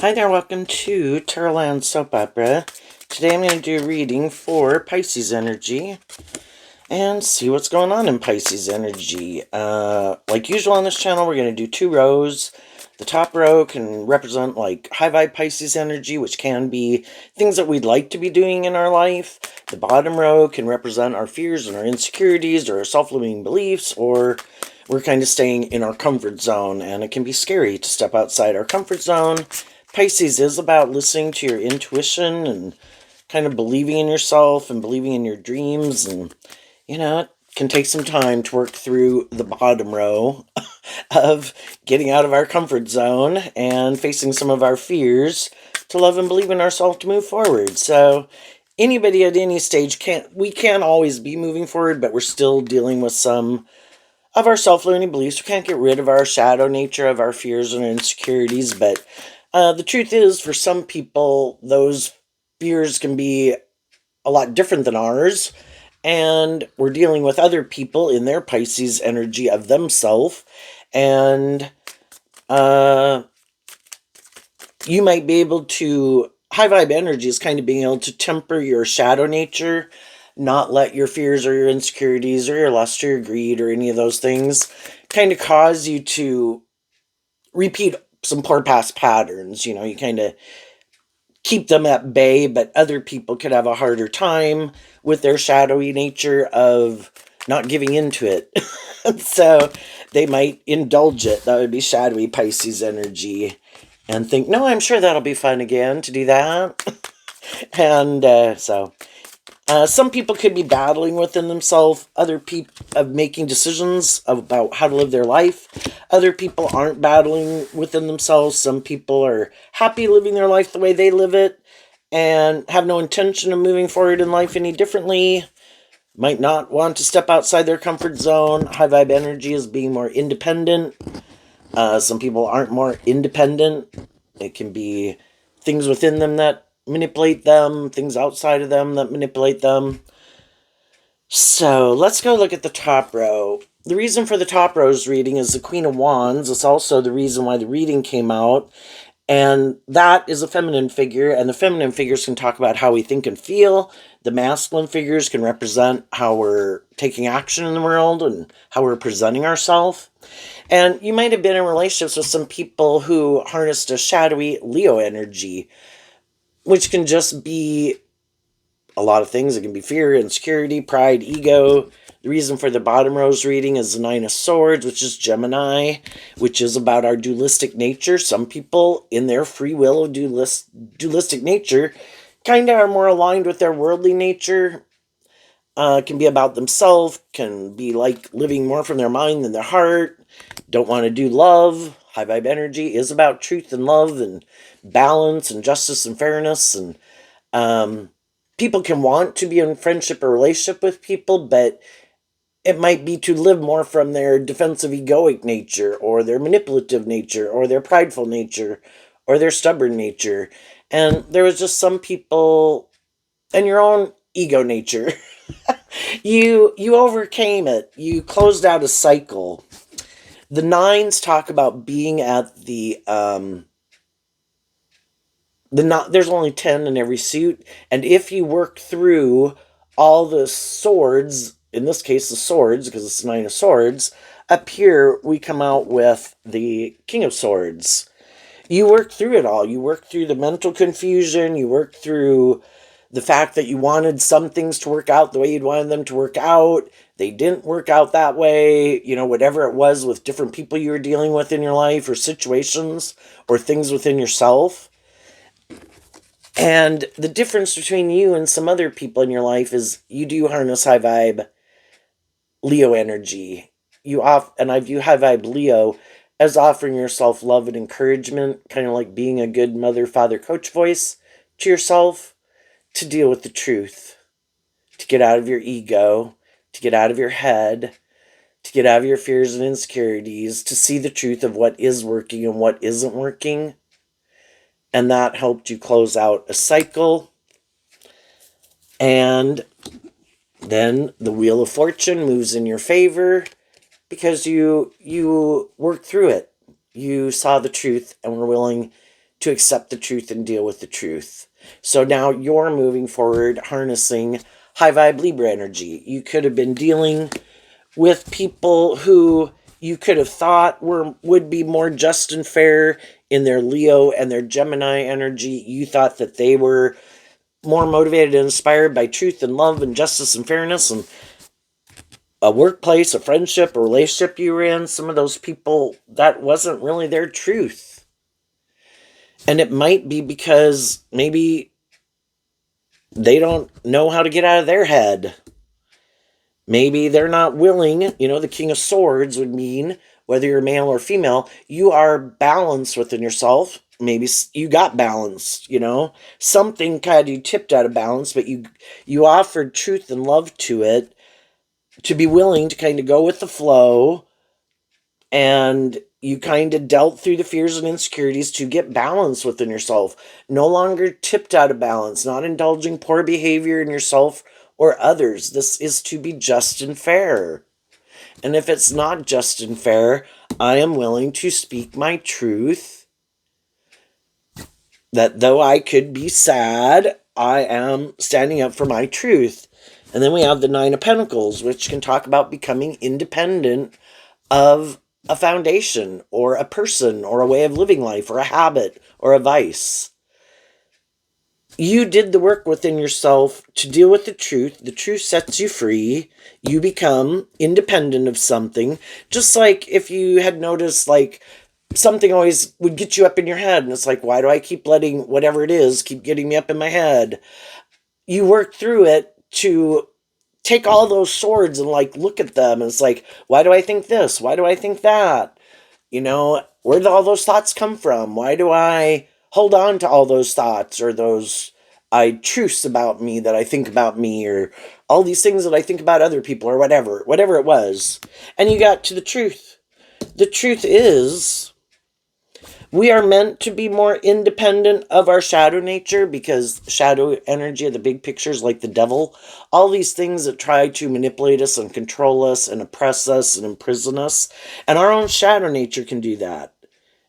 Hi there, welcome to Tarotland Soap Opera. Today I'm going to do a reading for Pisces energy and see what's going on in Pisces energy. Like usual on this channel, we're going to do two rows. The top row can represent like high vibe Pisces energy, which can be things that we'd like to be doing in our life. The bottom row can represent our fears and our insecurities or our self-limiting beliefs, or we're kind of staying in our comfort zone, and it can be scary to step outside our comfort zone. Pisces is about listening to your intuition and kind of believing in yourself and believing in your dreams. And, it can take some time to work through the bottom row of getting out of our comfort zone and facing some of our fears to love and believe in ourselves to move forward. So anybody at any stage can't always be moving forward, but we're still dealing with some of our self-limiting beliefs. We can't get rid of our shadow nature of our fears and insecurities, but the truth is, for some people, those fears can be a lot different than ours, and we're dealing with other people in their Pisces energy of themselves, and you might be able to, high vibe energy is kind of being able to temper your shadow nature, not let your fears or your insecurities or your lust or your greed or any of those things kind of cause you to repeat some poor past patterns. You kind of keep them at bay, but other people could have a harder time with their shadowy nature of not giving into it. So they might indulge it. That would be shadowy Pisces energy, and think, no, I'm sure that'll be fun again to do that. And some people could be battling within themselves, other people of making decisions about how to live their life. Other people aren't battling within themselves. Some people are happy living their life the way they live it and have no intention of moving forward in life any differently. Might not want to step outside their comfort zone. High vibe energy is being more independent. Some people aren't more independent. It can be things within them that manipulate them, things outside of them that manipulate them. So let's go look at the top row. The reason for the top row's reading is the Queen of Wands. It's also the reason why the reading came out. And that is a feminine figure, and the feminine figures can talk about how we think and feel. The masculine figures can represent how we're taking action in the world and how we're presenting ourselves. And you might have been in relationships with some people who harnessed a shadowy Leo energy, which can just be a lot of things. It can be fear, insecurity, pride, ego. The reason for the bottom row's reading is the Nine of Swords, which is Gemini, which is about our dualistic nature. Some people, in their free will of dualistic nature, kind of are more aligned with their worldly nature. Can be about themselves, can be like living more from their mind than their heart, don't want to do love. High vibe energy is about truth and love and balance and justice and fairness. And people can want to be in friendship or relationship with people, but it might be to live more from their defensive egoic nature, or their manipulative nature, or their prideful nature, or their stubborn nature. And there was just some people, and your own ego nature, you overcame it. You closed out a cycle. The nines talk about being at there's only 10 in every suit, and if you work through all the swords, in this case the swords, because it's the Nine of Swords, up here we come out with the King of Swords. You work through it all. You work through the mental confusion. You work through the fact that you wanted some things to work out the way you'd wanted them to work out. They didn't work out that way. Whatever it was with different people you were dealing with in your life, or situations, or things within yourself. And the difference between you and some other people in your life is you do harness high vibe Leo energy. And I view high vibe Leo as offering yourself love and encouragement, kind of like being a good mother, father, coach voice to yourself, to deal with the truth, to get out of your ego, to get out of your head, to get out of your fears and insecurities, to see the truth of what is working and what isn't working. And that helped you close out a cycle. And then the Wheel of Fortune moves in your favor because you worked through it. You saw the truth and were willing to accept the truth and deal with the truth. So now you're moving forward, harnessing high vibe Libra energy. You could have been dealing with people who you could have thought would be more just and fair in their Leo and their Gemini energy. You thought that they were more motivated and inspired by truth and love and justice and fairness, and a workplace, a friendship, a relationship you were in, some of those people, that wasn't really their truth. And it might be because maybe they don't know how to get out of their head. Maybe they're not willing. The King of Swords would mean, whether you're male or female, you are balanced within yourself. Maybe you got balanced, something kind of you tipped out of balance, but you offered truth and love to it, to be willing to kind of go with the flow, and you kind of dealt through the fears and insecurities to get balance within yourself. No longer tipped out of balance, not indulging poor behavior in yourself or others. This is to be just and fair. And if it's not just and fair, I am willing to speak my truth. That though I could be sad, I am standing up for my truth. And then we have the Nine of Pentacles, which can talk about becoming independent of a foundation or a person or a way of living life or a habit or a vice. You did the work within yourself to deal with the truth. The truth sets you free. You become independent of something. Just like if you had noticed, like, something always would get you up in your head, and it's like, why do I keep letting whatever it is keep getting me up in my head? You work through it to take all those swords and look at them, and it's like, why do I think this? Why do I think that? Where do all those thoughts come from? Why do I hold on to all those thoughts, or those truths about me that I think about me, or all these things that I think about other people, or whatever it was. And you got to the truth. The truth is, we are meant to be more independent of our shadow nature, because shadow energy of the big picture is like the devil. All these things that try to manipulate us and control us and oppress us and imprison us. And our own shadow nature can do that.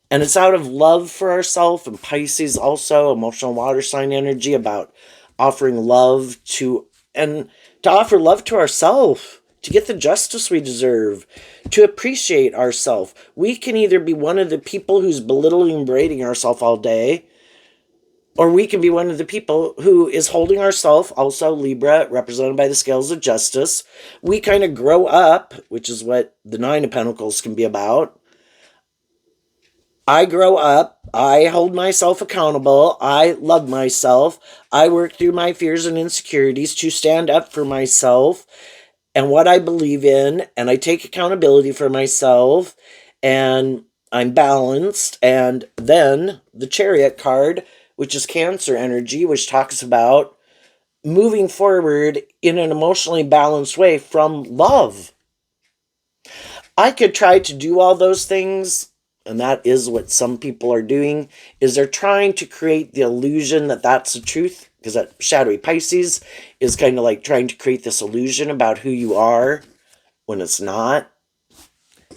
And it's out of love for ourselves. And Pisces also, emotional water sign energy, about offering love to offer love to ourselves, to get the justice we deserve, to appreciate ourselves. We can either be one of the people who's belittling and berating ourselves all day, or we can be one of the people who is holding ourselves, also Libra, represented by the scales of justice. We kind of grow up, which is what the Nine of Pentacles can be about. I grow up, I hold myself accountable, I love myself, I work through my fears and insecurities to stand up for myself and what I believe in, and I take accountability for myself, and I'm balanced. And then the Chariot card, which is Cancer energy, which talks about moving forward in an emotionally balanced way from love. I could try to do all those things, and that is what some people are doing, is they're trying to create the illusion that that's the truth, because that shadowy Pisces is kind of like trying to create this illusion about who you are when it's not,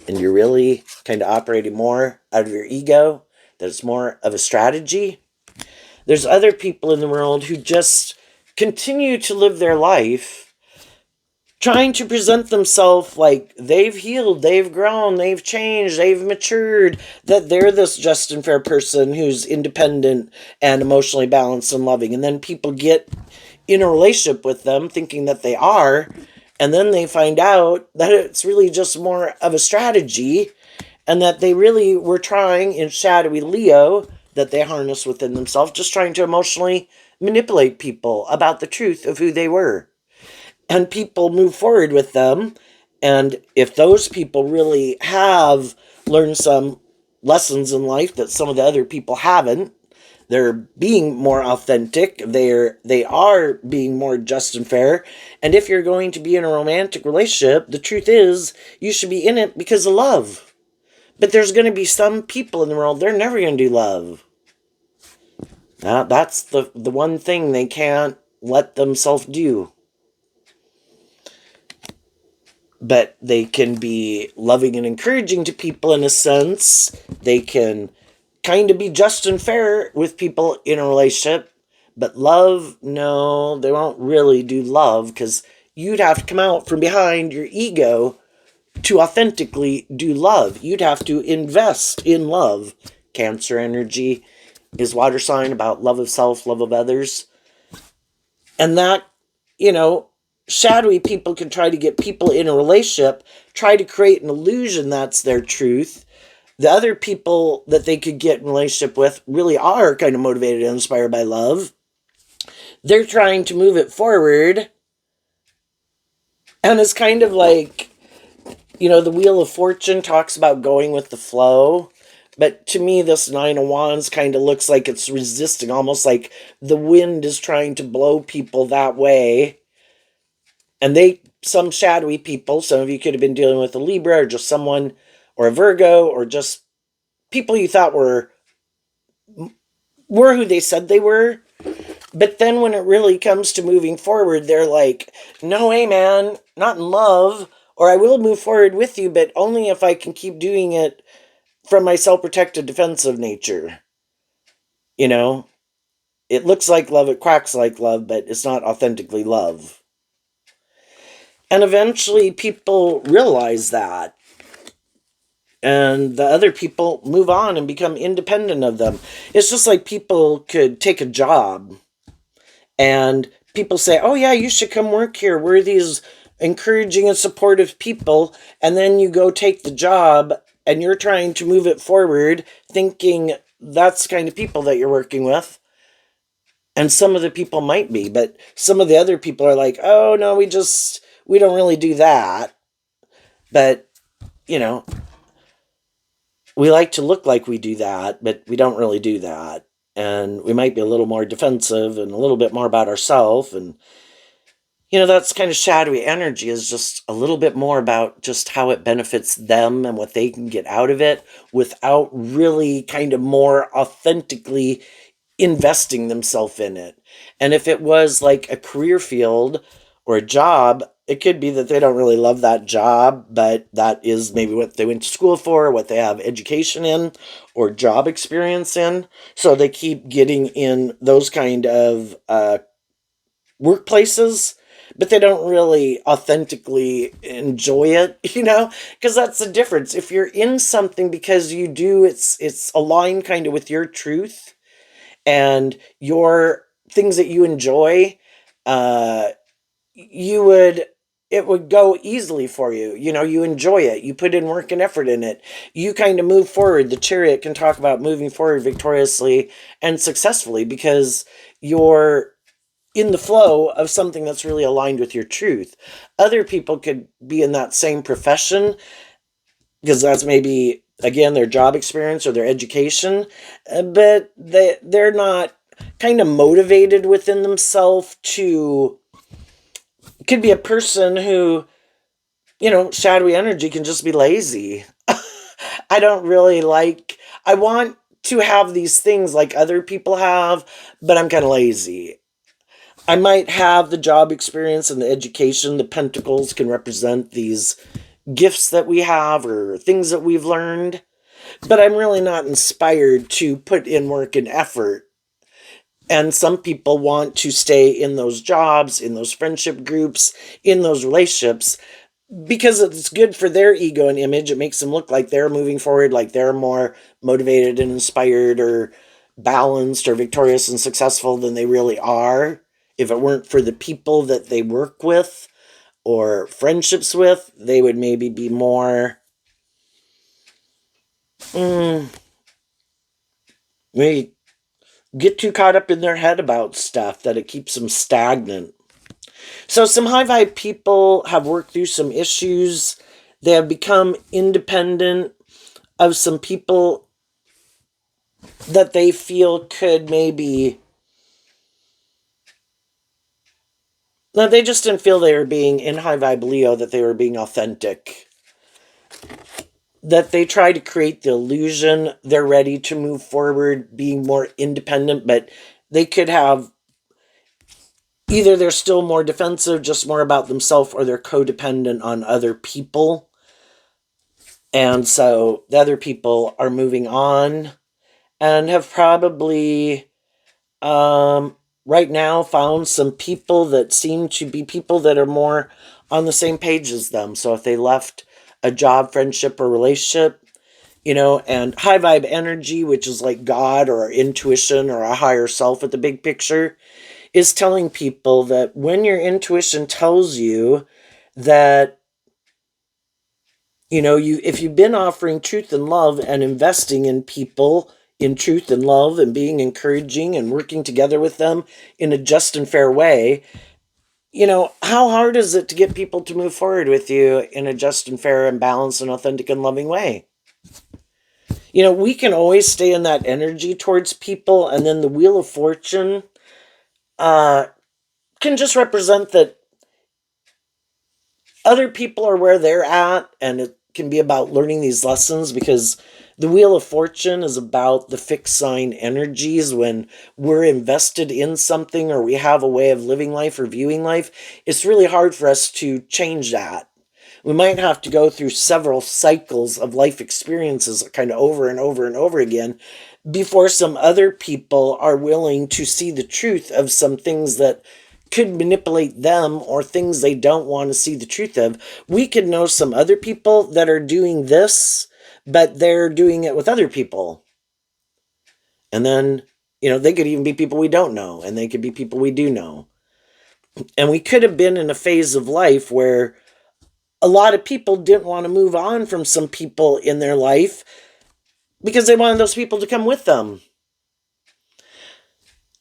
and you're really kind of operating more out of your ego, that it's more of a strategy. There's other people in the world who just continue to live their life trying to present themselves like they've healed, they've grown, they've changed, they've matured, that they're this just and fair person who's independent and emotionally balanced and loving. And then people get in a relationship with them thinking that they are, and then they find out that it's really just more of a strategy, and that they really were trying, in shadowy Leo, that they harness within themselves, just trying to emotionally manipulate people about the truth of who they were. And people move forward with them. And if those people really have learned some lessons in life that some of the other people haven't, they're being more authentic, they are being more just and fair. And if you're going to be in a romantic relationship, the truth is, you should be in it because of love. But there's going to be some people in the world, they're never going to do love. That's the one thing they can't let themselves do. But they can be loving and encouraging to people in a sense. They can kind of be just and fair with people in a relationship. But love, no, they won't really do love because you'd have to come out from behind your ego to authentically do love. You'd have to invest in love. Cancer energy is water sign about love of self, love of others. And that, you know, shadowy people can try to get people in a relationship, try to create an illusion that's their truth. The other people that they could get in a relationship with really are kind of motivated and inspired by love. They're trying to move it forward. And it's kind of like, the Wheel of Fortune talks about going with the flow. But to me, this Nine of Wands kind of looks like it's resisting, almost like the wind is trying to blow people that way. And some shadowy people, some of you could have been dealing with a Libra or just someone, or a Virgo, or just people you thought were who they said they were. But then when it really comes to moving forward, they're like, no way, man, not in love. Or I will move forward with you, but only if I can keep doing it from my self-protective defensive nature. It looks like love, it quacks like love, but it's not authentically love. And eventually people realize that. And the other people move on and become independent of them. It's just like people could take a job and people say, oh yeah, you should come work here. We're these encouraging and supportive people. And then you go take the job and you're trying to move it forward, thinking that's the kind of people that you're working with. And some of the people might be, but some of the other people are like, oh no, we don't really do that. But, we like to look like we do that, but we don't really do that. And we might be a little more defensive and a little bit more about ourselves. And, that's kind of shadowy energy, is just a little bit more about just how it benefits them and what they can get out of it without really kind of more authentically investing themselves in it. And if it was like a career field or a job, it could be that they don't really love that job, but that is maybe what they went to school for, what they have education in or job experience in. So they keep getting in those kind of workplaces, but they don't really authentically enjoy it, because that's the difference. If you're in something because you do, it's aligned kind of with your truth and your things that you enjoy, it would go easily for you. You enjoy it. You put in work and effort in it. You kind of move forward. The Chariot can talk about moving forward victoriously and successfully because you're in the flow of something that's really aligned with your truth. Other people could be in that same profession because that's maybe, again, their job experience or their education, but they're not kind of motivated within themselves to. It could be a person who, shadowy energy can just be lazy. I don't really I want to have these things like other people have, but I'm kind of lazy. I might have the job experience and the education. The pentacles can represent these gifts that we have or things that we've learned, but I'm really not inspired to put in work and effort. And some people want to stay in those jobs, in those friendship groups, in those relationships, because it's good for their ego and image. It makes them look like they're moving forward, like they're more motivated and inspired or balanced or victorious and successful than they really are. If it weren't for the people that they work with or friendships with, they would maybe be more maybe get too caught up in their head about stuff that it keeps them stagnant. So some high vibe people have worked through some issues. They have become independent of some people that they feel could maybe. No, they just didn't feel they were being in high vibe Leo, that they were being authentic. That they try to create the illusion they're ready to move forward, being more independent, but they could have either they're still more defensive, just more about themselves, or they're codependent on other people. And so the other people are moving on and have probably right now found some people that seem to be people that are more on the same page as them. So if they left a job, friendship, or relationship, and high vibe energy, which is like God or our intuition or our higher self at the big picture, is telling people that when your intuition tells you that, if you've been offering truth and love and investing in people in truth and love and being encouraging and working together with them in a just and fair way, how hard is it to get people to move forward with you in a just and fair and balanced and authentic and loving way? We can always stay in that energy towards people, and then the Wheel of Fortune uh, can just represent that other people are where they're at, and it can be about learning these lessons, because the Wheel of Fortune is about the fixed sign energies. When we're invested in something or we have a way of living life or viewing life, it's really hard for us to change that. We might have to go through several cycles of life experiences kind of over and over and over again before some other people are willing to see the truth of some things that could manipulate them, or things they don't want to see the truth of. We could know some other people that are doing this, but they're doing it with other people. And then, they could even be people we don't know, and they could be people we do know. And we could have been in a phase of life where a lot of people didn't want to move on from some people in their life because they wanted those people to come with them.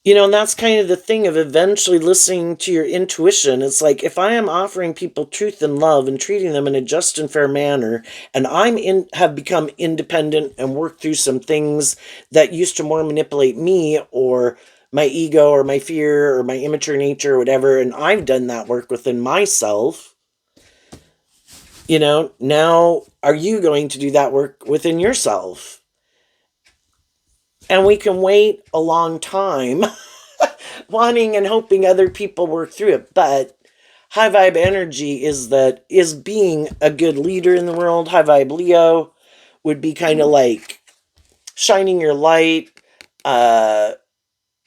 And that's kind of the thing of eventually listening to your intuition. It's like, if I am offering people truth and love and treating them in a just and fair manner, and have become independent and worked through some things that used to more manipulate me or my ego or my fear or my immature nature or whatever, and I've done that work within myself, now are you going to do that work within yourself? And we can wait a long time wanting and hoping other people work through it. But high vibe energy is being a good leader in the world. High vibe Leo would be kind of like shining your light,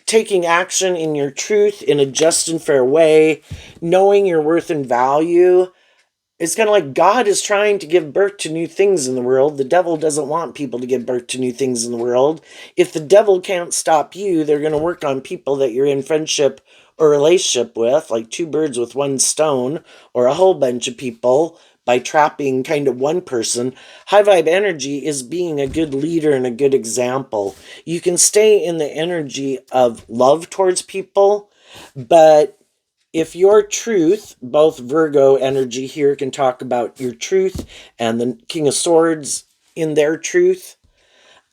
taking action in your truth in a just and fair way, knowing your worth and value. It's kind of like God is trying to give birth to new things in the world. The devil doesn't want people to give birth to new things in the world. If the devil can't stop you, they're going to work on people that you're in friendship or relationship with, like two birds with one stone, or a whole bunch of people by trapping kind of one person. High vibe energy is being a good leader and a good example. You can stay in the energy of love towards people, but if your truth, both Virgo energy here can talk about your truth, and the King of Swords in their truth,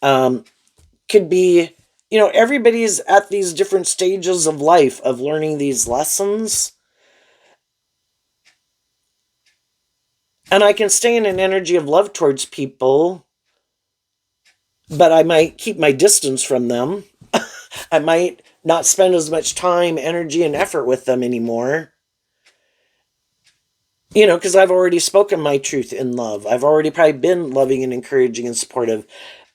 could be, everybody's at these different stages of life of learning these lessons. And I can stay in an energy of love towards people, but I might keep my distance from them. I might not spend as much time, energy, and effort with them anymore. Because I've already spoken my truth in love. I've already probably been loving and encouraging and supportive.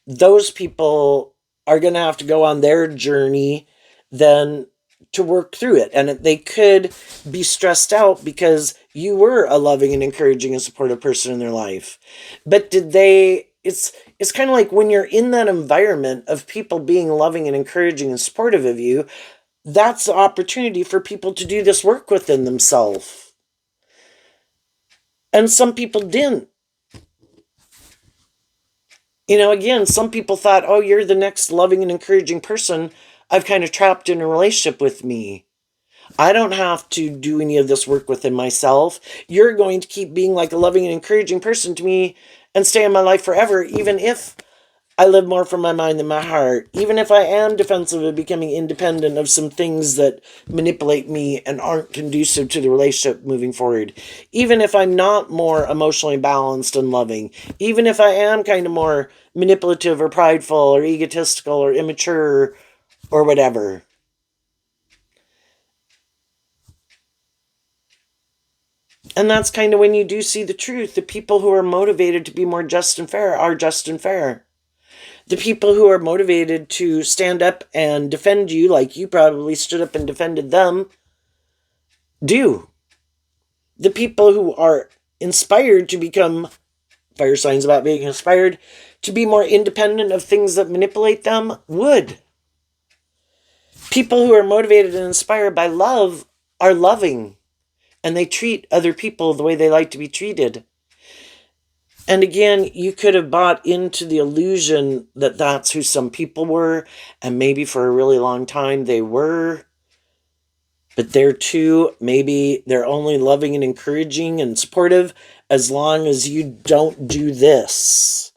Those people are going to have to go on their journey then to work through it. And they could be stressed out because you were a loving and encouraging and supportive person in their life. But it's kind of like when you're in that environment of people being loving and encouraging and supportive of you, that's the opportunity for people to do this work within themselves. And some people didn't. Again, some people thought, oh, you're the next loving and encouraging person I've kind of trapped in a relationship with me. I don't have to do any of this work within myself. You're going to keep being like a loving and encouraging person to me and stay in my life forever, even if I live more from my mind than my heart, even if I am defensive of becoming independent of some things that manipulate me and aren't conducive to the relationship moving forward, even if I'm not more emotionally balanced and loving, even if I am kind of more manipulative or prideful or egotistical or immature or whatever. And that's kind of when you do see the truth. The people who are motivated to be more just and fair are just and fair. The people who are motivated to stand up and defend you, like you probably stood up and defended them, do. The people who are inspired to become fire signs about being inspired to be more independent of things that manipulate them would. People who are motivated and inspired by love are loving, and they treat other people the way they like to be treated. And again, you could have bought into the illusion that that's who some people were, and maybe for a really long time they were. But they're too, maybe they're only loving and encouraging and supportive as long as you don't do this.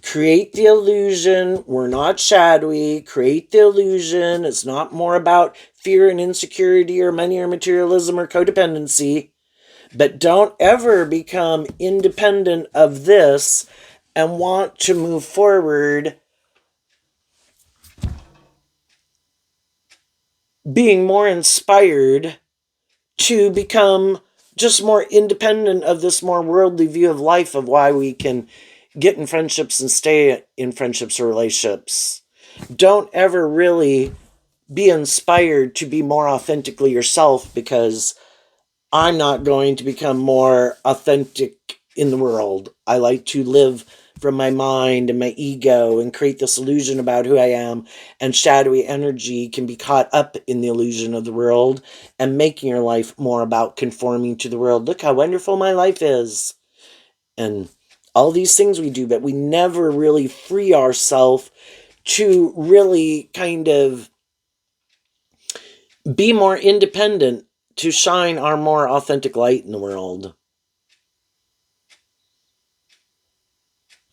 Create the illusion we're not shadowy. Create the illusion it's not more about fear and insecurity or money or materialism or codependency. But don't ever become independent of this and want to move forward being more inspired to become just more independent of this more worldly view of life, of why we can get in friendships and stay in friendships or relationships. Don't ever really be inspired to be more authentically yourself, because I'm not going to become more authentic in the world. I like to live from my mind and my ego and create this illusion about who I am, and shadowy energy can be caught up in the illusion of the world and making your life more about conforming to the world. Look how wonderful my life is. And all these things we do, but we never really free ourselves to really kind of be more independent, to shine our more authentic light in the world.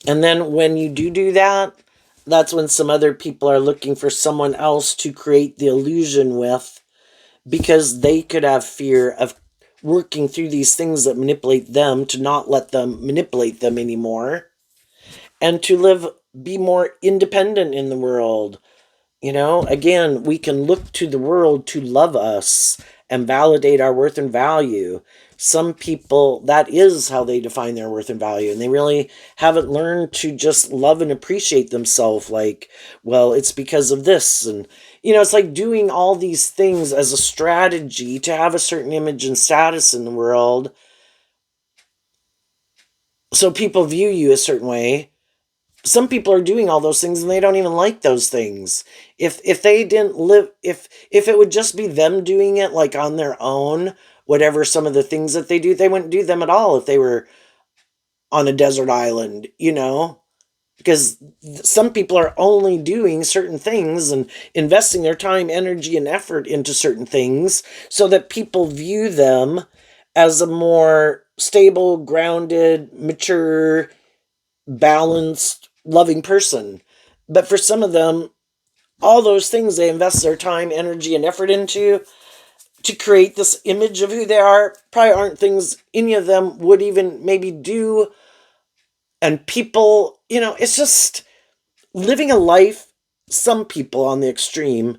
And then when you do that, that's when some other people are looking for someone else to create the illusion with, because they could have fear of working through these things that manipulate them, to not let them manipulate them anymore, and to live, be more independent in the world. You know, again, we can look to the world to love us and validate our worth and value. Some people, that is how they define their worth and value, and they really haven't learned to just love and appreciate themselves. Like, well, it's because of this. And, you know, it's like doing all these things as a strategy to have a certain image and status in the world, so people view you a certain way. Some people are doing all those things and they don't even like those things. If they didn't live, if it would just be them doing it, like on their own, whatever some of the things that they do, they wouldn't do them at all if they were on a desert island, you know? Because some people are only doing certain things and investing their time, energy, and effort into certain things so that people view them as a more stable, grounded, mature, balanced, loving person. But for some of them, all those things they invest their time, energy, and effort into to create this image of who they are probably aren't things any of them would even maybe do. And people, you know, it's just living a life. Some people on the extreme,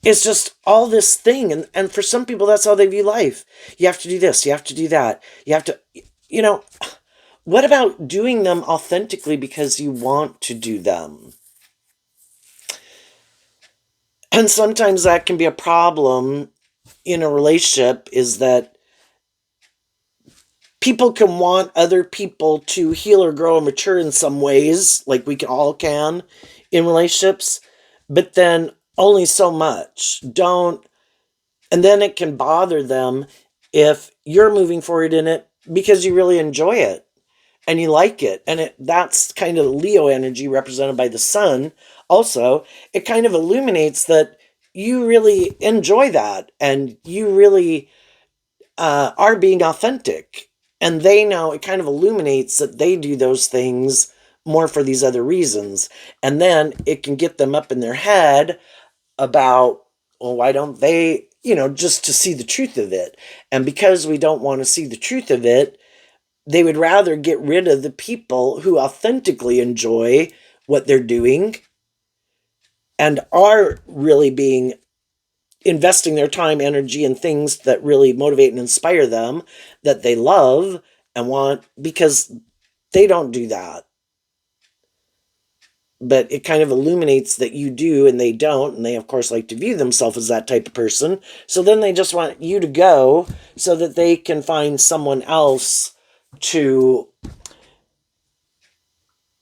it's just all this thing. And for some people, that's how they view life. You have to do this, you have to do that, you have to, you know, what about doing them authentically because you want to do them? And sometimes that can be a problem in a relationship, is that people can want other people to heal or grow and mature in some ways, like we all can in relationships, but then only so much. Don't, and then it can bother them if you're moving forward in it because you really enjoy it and you like it. And that's kind of Leo energy represented by the sun. Also, it kind of illuminates that you really enjoy that and you really are being authentic. And they know, it kind of illuminates that they do those things more for these other reasons. And then it can get them up in their head about, well, why don't they, you know, just to see the truth of it. And because we don't want to see the truth of it, they would rather get rid of the people who authentically enjoy what they're doing and are really being investing their time, energy, and things that really motivate and inspire them, that they love and want, because they don't do that. but it kind of illuminates that you do and they don't, and they of course like to view themselves as that type of person. So then they just want you to go so that they can find someone else to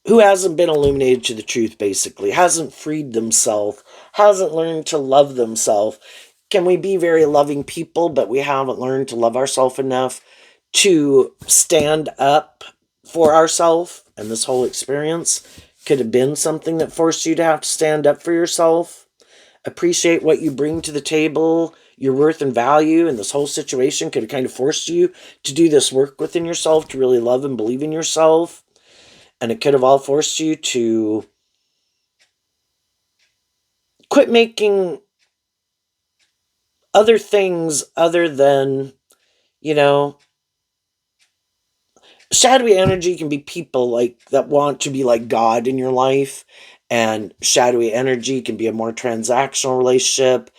who hasn't been illuminated to the truth, basically, hasn't freed themselves, hasn't learned to love themselves. Can we be very loving people, but we haven't learned to love ourselves enough to stand up for ourselves? And this whole experience could have been something that forced you to have to stand up for yourself, appreciate what you bring to the table, your worth and value. And this whole situation could have kind of forced you to do this work within yourself, to really love and believe in yourself. And it could have all forced you to quit making other things other than, you know, shadowy energy can be people like that want to be like God in your life, and shadowy energy can be a more transactional relationship,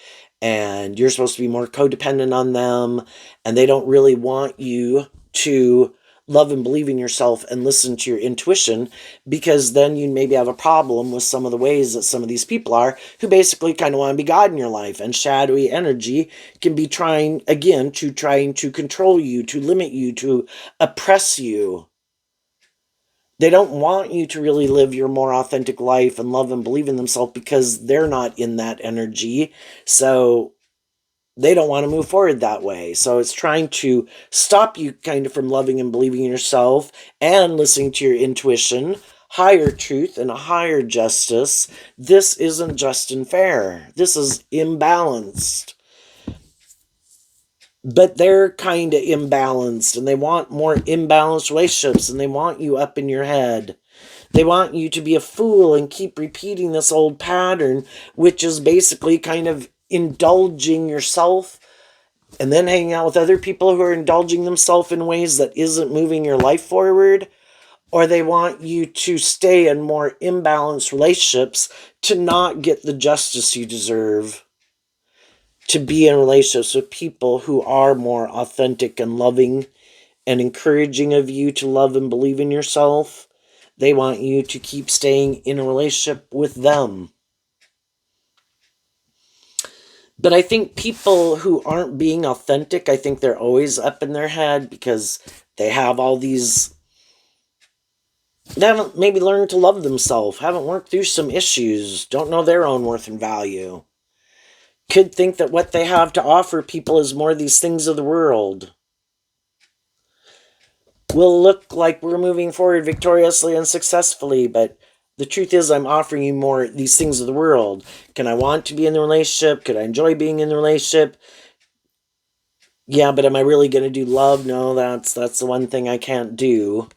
and you're supposed to be more codependent on them, and they don't really want you to love and believe in yourself and listen to your intuition, because then you maybe have a problem with some of the ways that some of these people are who basically kind of want to be God in your life. And shadowy energy can be trying to control you, to limit you, to oppress you. They don't want you to really live your more authentic life and love and believe in themselves, because they're not in that energy. So they don't want to move forward that way. So it's trying to stop you kind of from loving and believing in yourself and listening to your intuition, higher truth, and a higher justice. This isn't just and fair. This is imbalanced. But they're kind of imbalanced, and they want more imbalanced relationships, and they want you up in your head. They want you to be a fool and keep repeating this old pattern, which is basically kind of indulging yourself and then hanging out with other people who are indulging themselves in ways that isn't moving your life forward. Or they want you to stay in more imbalanced relationships to not get the justice you deserve, to be in relationships with people who are more authentic and loving and encouraging of you to love and believe in yourself. They want you to keep staying in a relationship with them. But I think people who aren't being authentic, I think they're always up in their head because they have all these. They haven't maybe learned to love themselves, haven't worked through some issues, don't know their own worth and value. Could think that what they have to offer people is more these things of the world. Will look like we're moving forward victoriously and successfully, but the truth is I'm offering you more these things of the world. Can I want to be in the relationship? Could I enjoy being in the relationship? Yeah, but am I really going to do love? No, that's the one thing I can't do.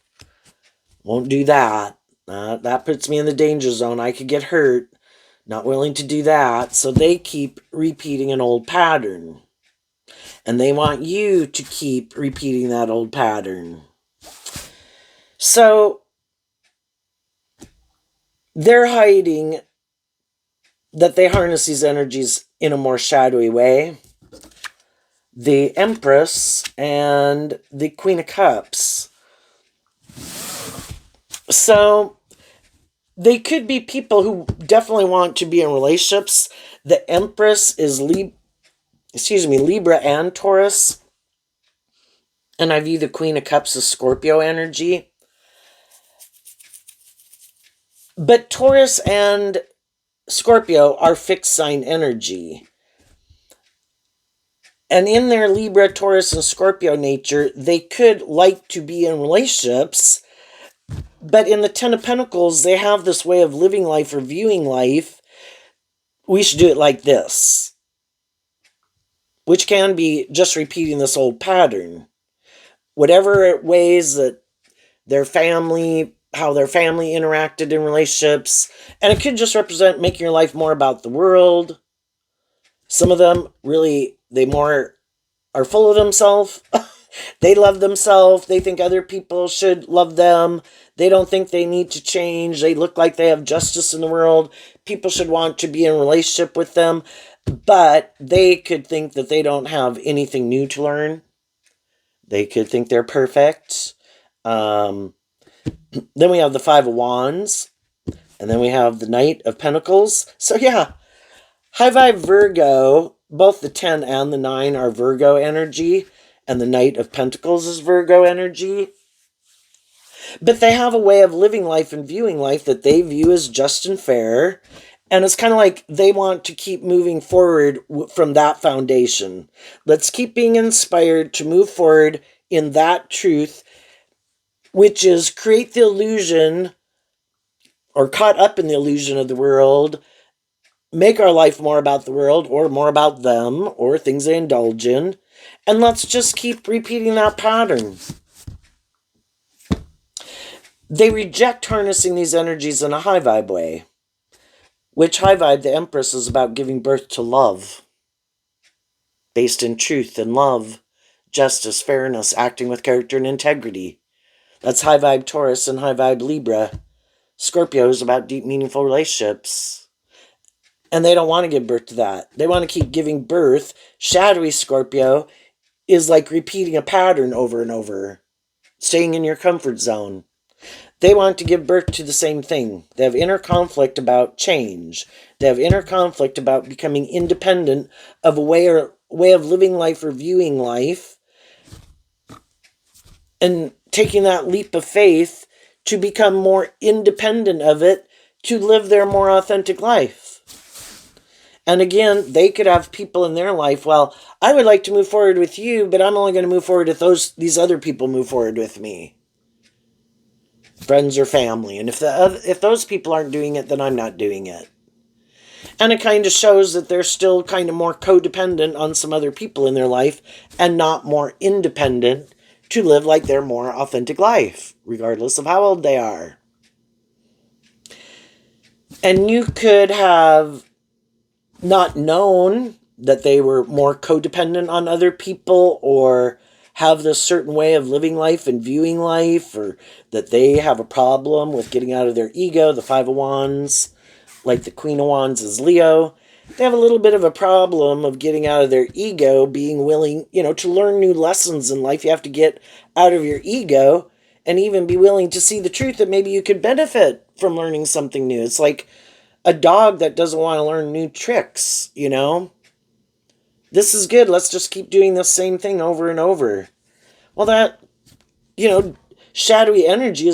Won't do that. That puts me in the danger zone. I could get hurt. Not willing to do that. So they keep repeating an old pattern. And they want you to keep repeating that old pattern. So they're hiding that they harness these energies in a more shadowy way. The Empress and the Queen of Cups. So they could be people who definitely want to be in relationships. The Empress is Libra and Taurus. And I view the Queen of Cups as Scorpio energy. But Taurus and Scorpio are fixed sign energy. And in their Libra, Taurus, and Scorpio nature, they could like to be in relationships. But in the Ten of Pentacles, they have this way of living life or viewing life. We should do it like this. Which can be just repeating this old pattern. Whatever ways that how their family interacted in relationships. And it could just represent making your life more about the world. Some of them really, they more are full of themselves. They love themselves. They think other people should love them. They don't think they need to change. They look like they have justice in the world. People should want to be in a relationship with them. But they could think that they don't have anything new to learn. They could think they're perfect. Then we have the Five of Wands. And then we have the Knight of Pentacles. So yeah, high vibe Virgo, both the 10 and the 9 are Virgo energy, and the Knight of Pentacles is Virgo energy. But they have a way of living life and viewing life that they view as just and fair. And it's kind of like they want to keep moving forward from that foundation. Let's keep being inspired to move forward in that truth, which is create the illusion or caught up in the illusion of the world, make our life more about the world or more about them or things they indulge in. And let's just keep repeating that pattern. They reject harnessing these energies in a high vibe way, which high vibe, the Empress, is about giving birth to love, based in truth and love, justice, fairness, acting with character and integrity. That's high vibe Taurus and high vibe Libra. Scorpio is about deep, meaningful relationships. And they don't want to give birth to that. They want to keep giving birth. Shadowy Scorpio is like repeating a pattern over and over, staying in your comfort zone. They want to give birth to the same thing. They have inner conflict about change. They have inner conflict about becoming independent of a way of living life or viewing life, and taking that leap of faith to become more independent of it, to live their more authentic life. And again, they could have people in their life, well, I would like to move forward with you, but I'm only going to move forward if these other people move forward with me. Friends or family. And if those people aren't doing it, then I'm not doing it. And it kind of shows that they're still kind of more codependent on some other people in their life and not more independent to live like their more authentic life, regardless of how old they are. And you could have not known that they were more codependent on other people, or have this certain way of living life and viewing life, or that they have a problem with getting out of their ego. The Five of Wands, like the Queen of Wands is Leo. They have a little bit of a problem of getting out of their ego, being willing, to learn new lessons in life. You have to get out of your ego and even be willing to see the truth that maybe you could benefit from learning something new. It's like a dog that doesn't want to learn new tricks, This is good. Let's just keep doing the same thing over and over. Well, that, shadowy energy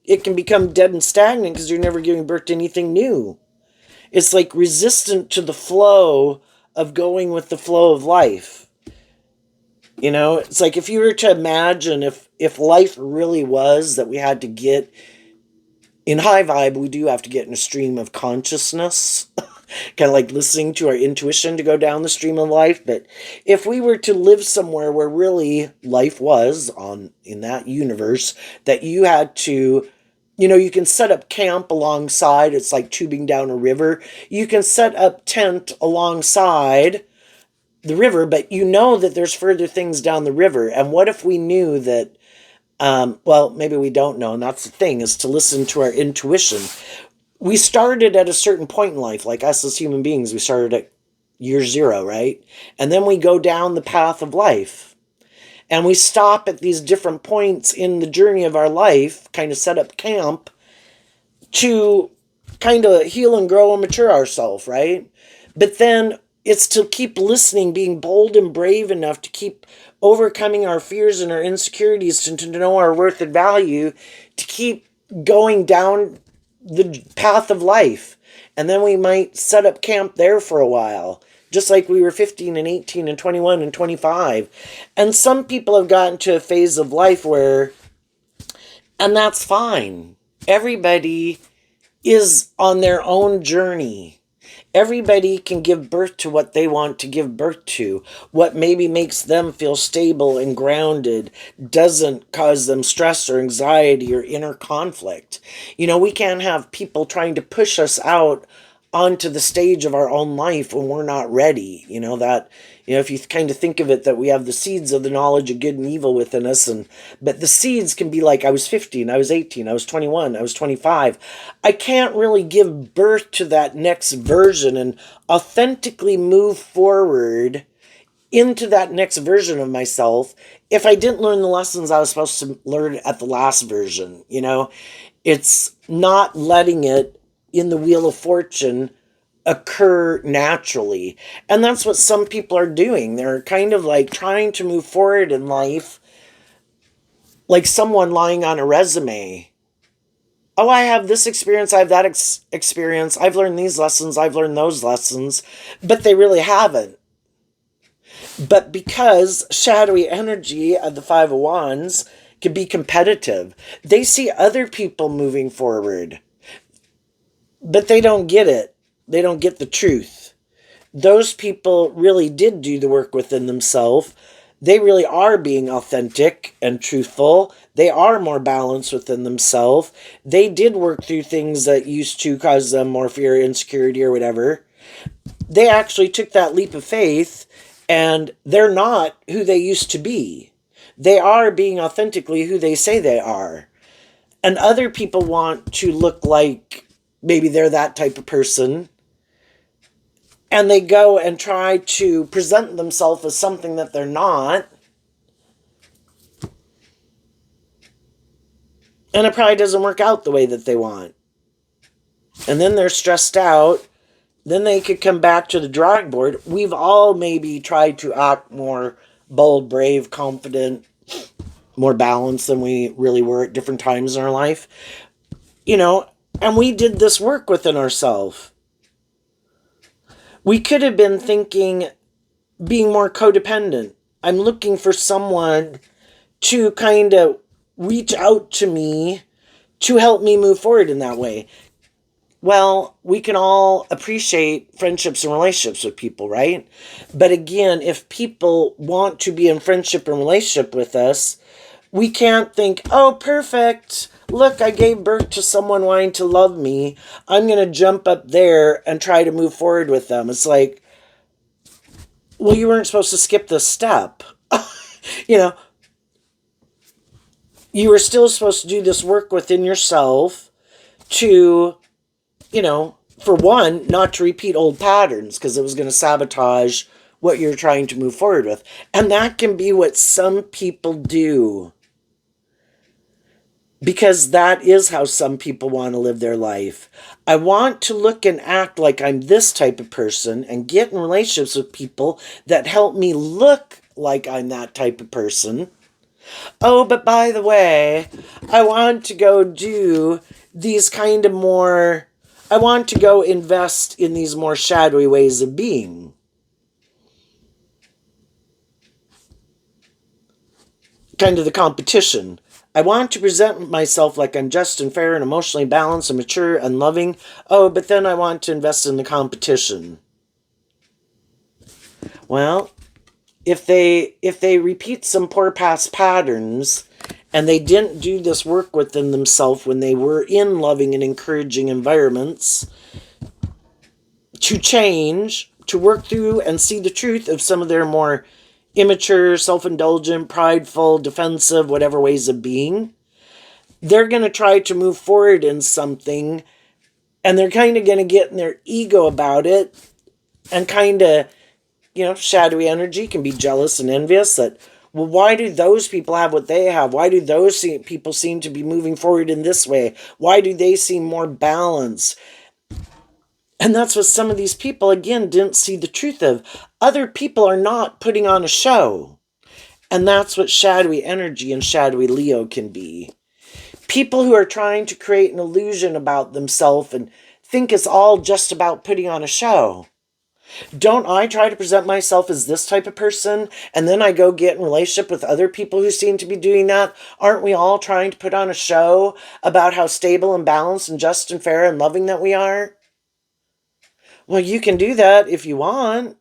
it can become dead and stagnant because you're never giving birth to anything new. It's like resistant to the flow of going with the flow of life. It's like if you were to imagine if life really was that we had to get, in high vibe, we do have to get in a stream of consciousness, kind of like listening to our intuition to go down the stream of life. But if we were to live somewhere where really life was in that universe, that you had to, you can set up camp alongside, it's like tubing down a river. You can set up tent alongside the river, but that there's further things down the river. And what if we knew that, well, maybe we don't know, and that's the thing, is to listen to our intuition. We started at a certain point in life, like us as human beings, we started at year 0, right? And then we go down the path of life. And we stop at these different points in the journey of our life, kind of set up camp to kind of heal and grow and mature ourselves, right? But then it's to keep listening, being bold and brave enough to keep overcoming our fears and our insecurities, to know our worth and value, to keep going down the path of life. And then we might set up camp there for a while, just like we were 15 and 18 and 21 and 25. And some people have gotten to a phase of life where, and that's fine. Everybody is on their own journey. Everybody can give birth to what they want to give birth to. What maybe makes them feel stable and grounded, doesn't cause them stress or anxiety or inner conflict. We can't have people trying to push us out onto the stage of our own life when we're not ready. If you kind of think of it, that we have the seeds of the knowledge of good and evil within us, but the seeds can be like, I was 15, I was 18, I was 21, I was 25. I can't really give birth to that next version and authentically move forward into that next version of myself if I didn't learn the lessons I was supposed to learn at the last version. It's not letting it in the Wheel of Fortune occur naturally. And that's what some people are doing. They're kind of like trying to move forward in life like someone lying on a resume. Oh, I have this experience, I have that experience, I've learned these lessons, I've learned those lessons, but they really haven't. But because shadowy energy of the Five of Wands can be competitive, they see other people moving forward, but they don't get it. They don't get the truth. Those people really did do the work within themselves. They really are being authentic and truthful. They are more balanced within themselves. They did work through things that used to cause them more fear, insecurity, or whatever. They actually took that leap of faith, and they're not who they used to be. They are being authentically who they say they are. And other people want to look like maybe they're that type of person, and they go and try to present themselves as something that they're not, and it probably doesn't work out the way that they want. And then they're stressed out. Then they could come back to the drawing board. We've all maybe tried to act more bold, brave, confident, more balanced than we really were at different times in our life. You know, and we did this work within ourselves. We could have been thinking, being more codependent. I'm looking for someone to kind of reach out to me to help me move forward in that way. Well, we can all appreciate friendships and relationships with people, right? But again, if people want to be in friendship and relationship with us, we can't think, oh, perfect. Look, I gave birth to someone wanting to love me. I'm going to jump up there and try to move forward with them. It's like, well, you weren't supposed to skip this step. You know, you were still supposed to do this work within yourself to, for one, not to repeat old patterns because it was going to sabotage what you're trying to move forward with. And that can be what some people do, because that is how some people want to live their life. I want to look and act like I'm this type of person and get in relationships with people that help me look like I'm that type of person. Oh, but by the way, I want to go do these kind of more, I want to go invest in these more shadowy ways of being. Kind of the competition. I want to present myself like I'm just and fair and emotionally balanced and mature and loving. Oh, but then I want to invest in the competition. Well, if they repeat some poor past patterns and they didn't do this work within themselves when they were in loving and encouraging environments to change, to work through and see the truth of some of their more immature, self-indulgent, prideful, defensive, whatever ways of being, they're going to try to move forward in something, and they're kind of going to get in their ego about it, and kind of, shadowy energy can be jealous and envious that, well, why do those people have what they have? Why do those people seem to be moving forward in this way? Why do they seem more balanced? And that's what some of these people, again, didn't see the truth of. Other people are not putting on a show. And that's what shadowy energy and shadowy Leo can be. People who are trying to create an illusion about themselves and think it's all just about putting on a show. Don't I try to present myself as this type of person, and then I go get in relationship with other people who seem to be doing that? Aren't we all trying to put on a show about how stable and balanced and just and fair and loving that we are? Well, you can do that if you want,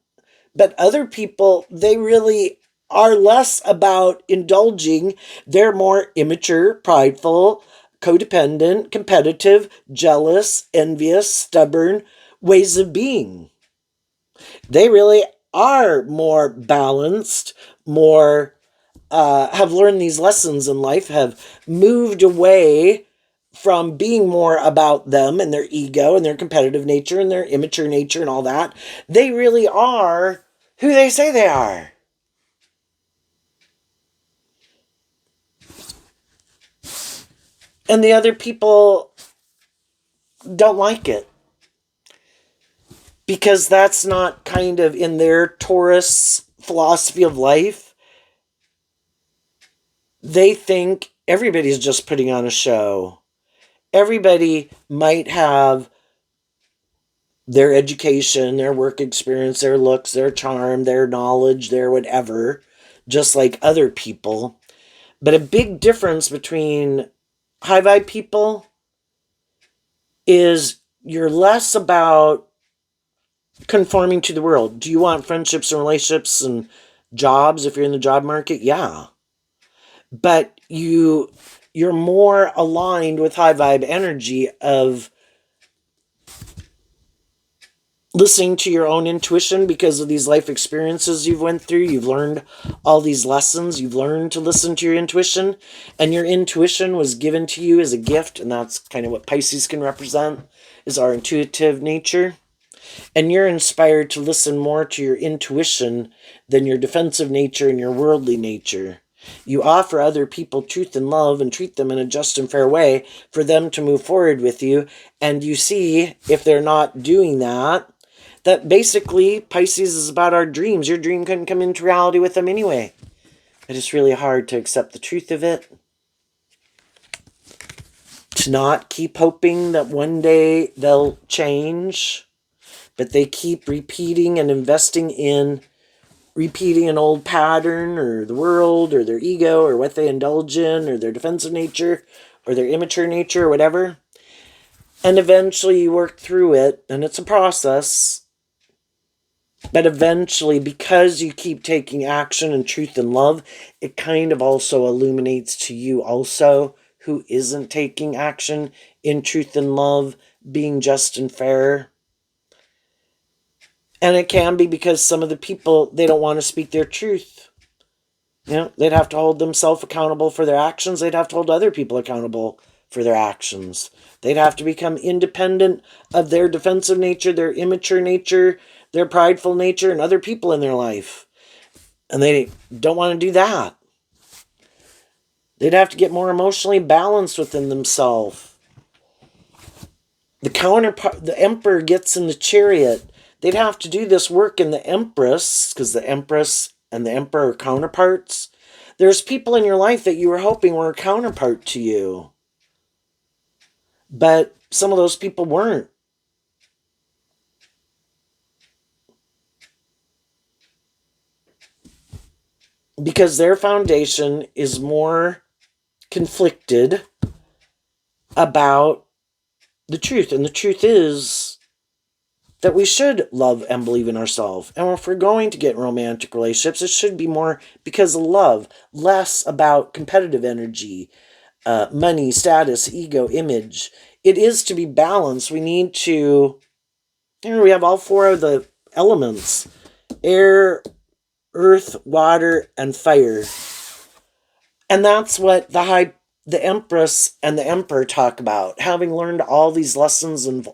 but other people, they really are less about indulging. They're more immature, prideful, codependent, competitive, jealous, envious, stubborn ways of being. They really are more balanced, more have learned these lessons in life, have moved away from being more about them and their ego and their competitive nature and their immature nature and all that. They really are who they say they are. And the other people, don't like it. Because that's not kind of in their Taurus philosophy of life. They think everybody's just putting on a show. Everybody might have their education, their work experience, their looks, their charm, their knowledge, their whatever, just like other people. But a big difference between high vibe people is you're less about conforming to the world. Do you want friendships and relationships and jobs if you're in the job market? Yeah. But you're more aligned with high vibe energy of listening to your own intuition because of these life experiences you've went through. You've learned all these lessons. You've learned to listen to your intuition, and your intuition was given to you as a gift, and that's kind of what Pisces can represent, is our intuitive nature. And you're inspired to listen more to your intuition than your defensive nature and your worldly nature. You offer other people truth and love and treat them in a just and fair way for them to move forward with you. And you see, if they're not doing that, that basically Pisces is about our dreams. Your dream couldn't come into reality with them anyway. But it's really hard to accept the truth of it. To not keep hoping that one day they'll change. But they keep repeating and investing in repeating an old pattern or the world or their ego or what they indulge in or their defensive nature or their immature nature or whatever. And eventually you work through it, and it's a process. But eventually, because you keep taking action and truth and love, it kind of also illuminates to you also who isn't taking action in truth and love, being just and fair. And it can be because some of the people, they don't want to speak their truth. You know, they'd have to hold themselves accountable for their actions. They'd have to hold other people accountable for their actions. They'd have to become independent of their defensive nature, their immature nature, their prideful nature, and other people in their life. And they don't want to do that. They'd have to get more emotionally balanced within themselves. The counterpart, the emperor gets in the chariot. They'd have to do this work in the empress, because the empress and the emperor are counterparts. There's people in your life that you were hoping were a counterpart to you. But some of those people weren't. Because their foundation is more conflicted about the truth. And the truth is that we should love and believe in ourselves. And if we're going to get in romantic relationships, it should be more because of love, less about competitive energy, money, status, ego, image. It is to be balanced. We need to, we have all four of the elements: air, earth, water, and fire. And that's what the empress and the emperor talk about. Having learned all these lessons and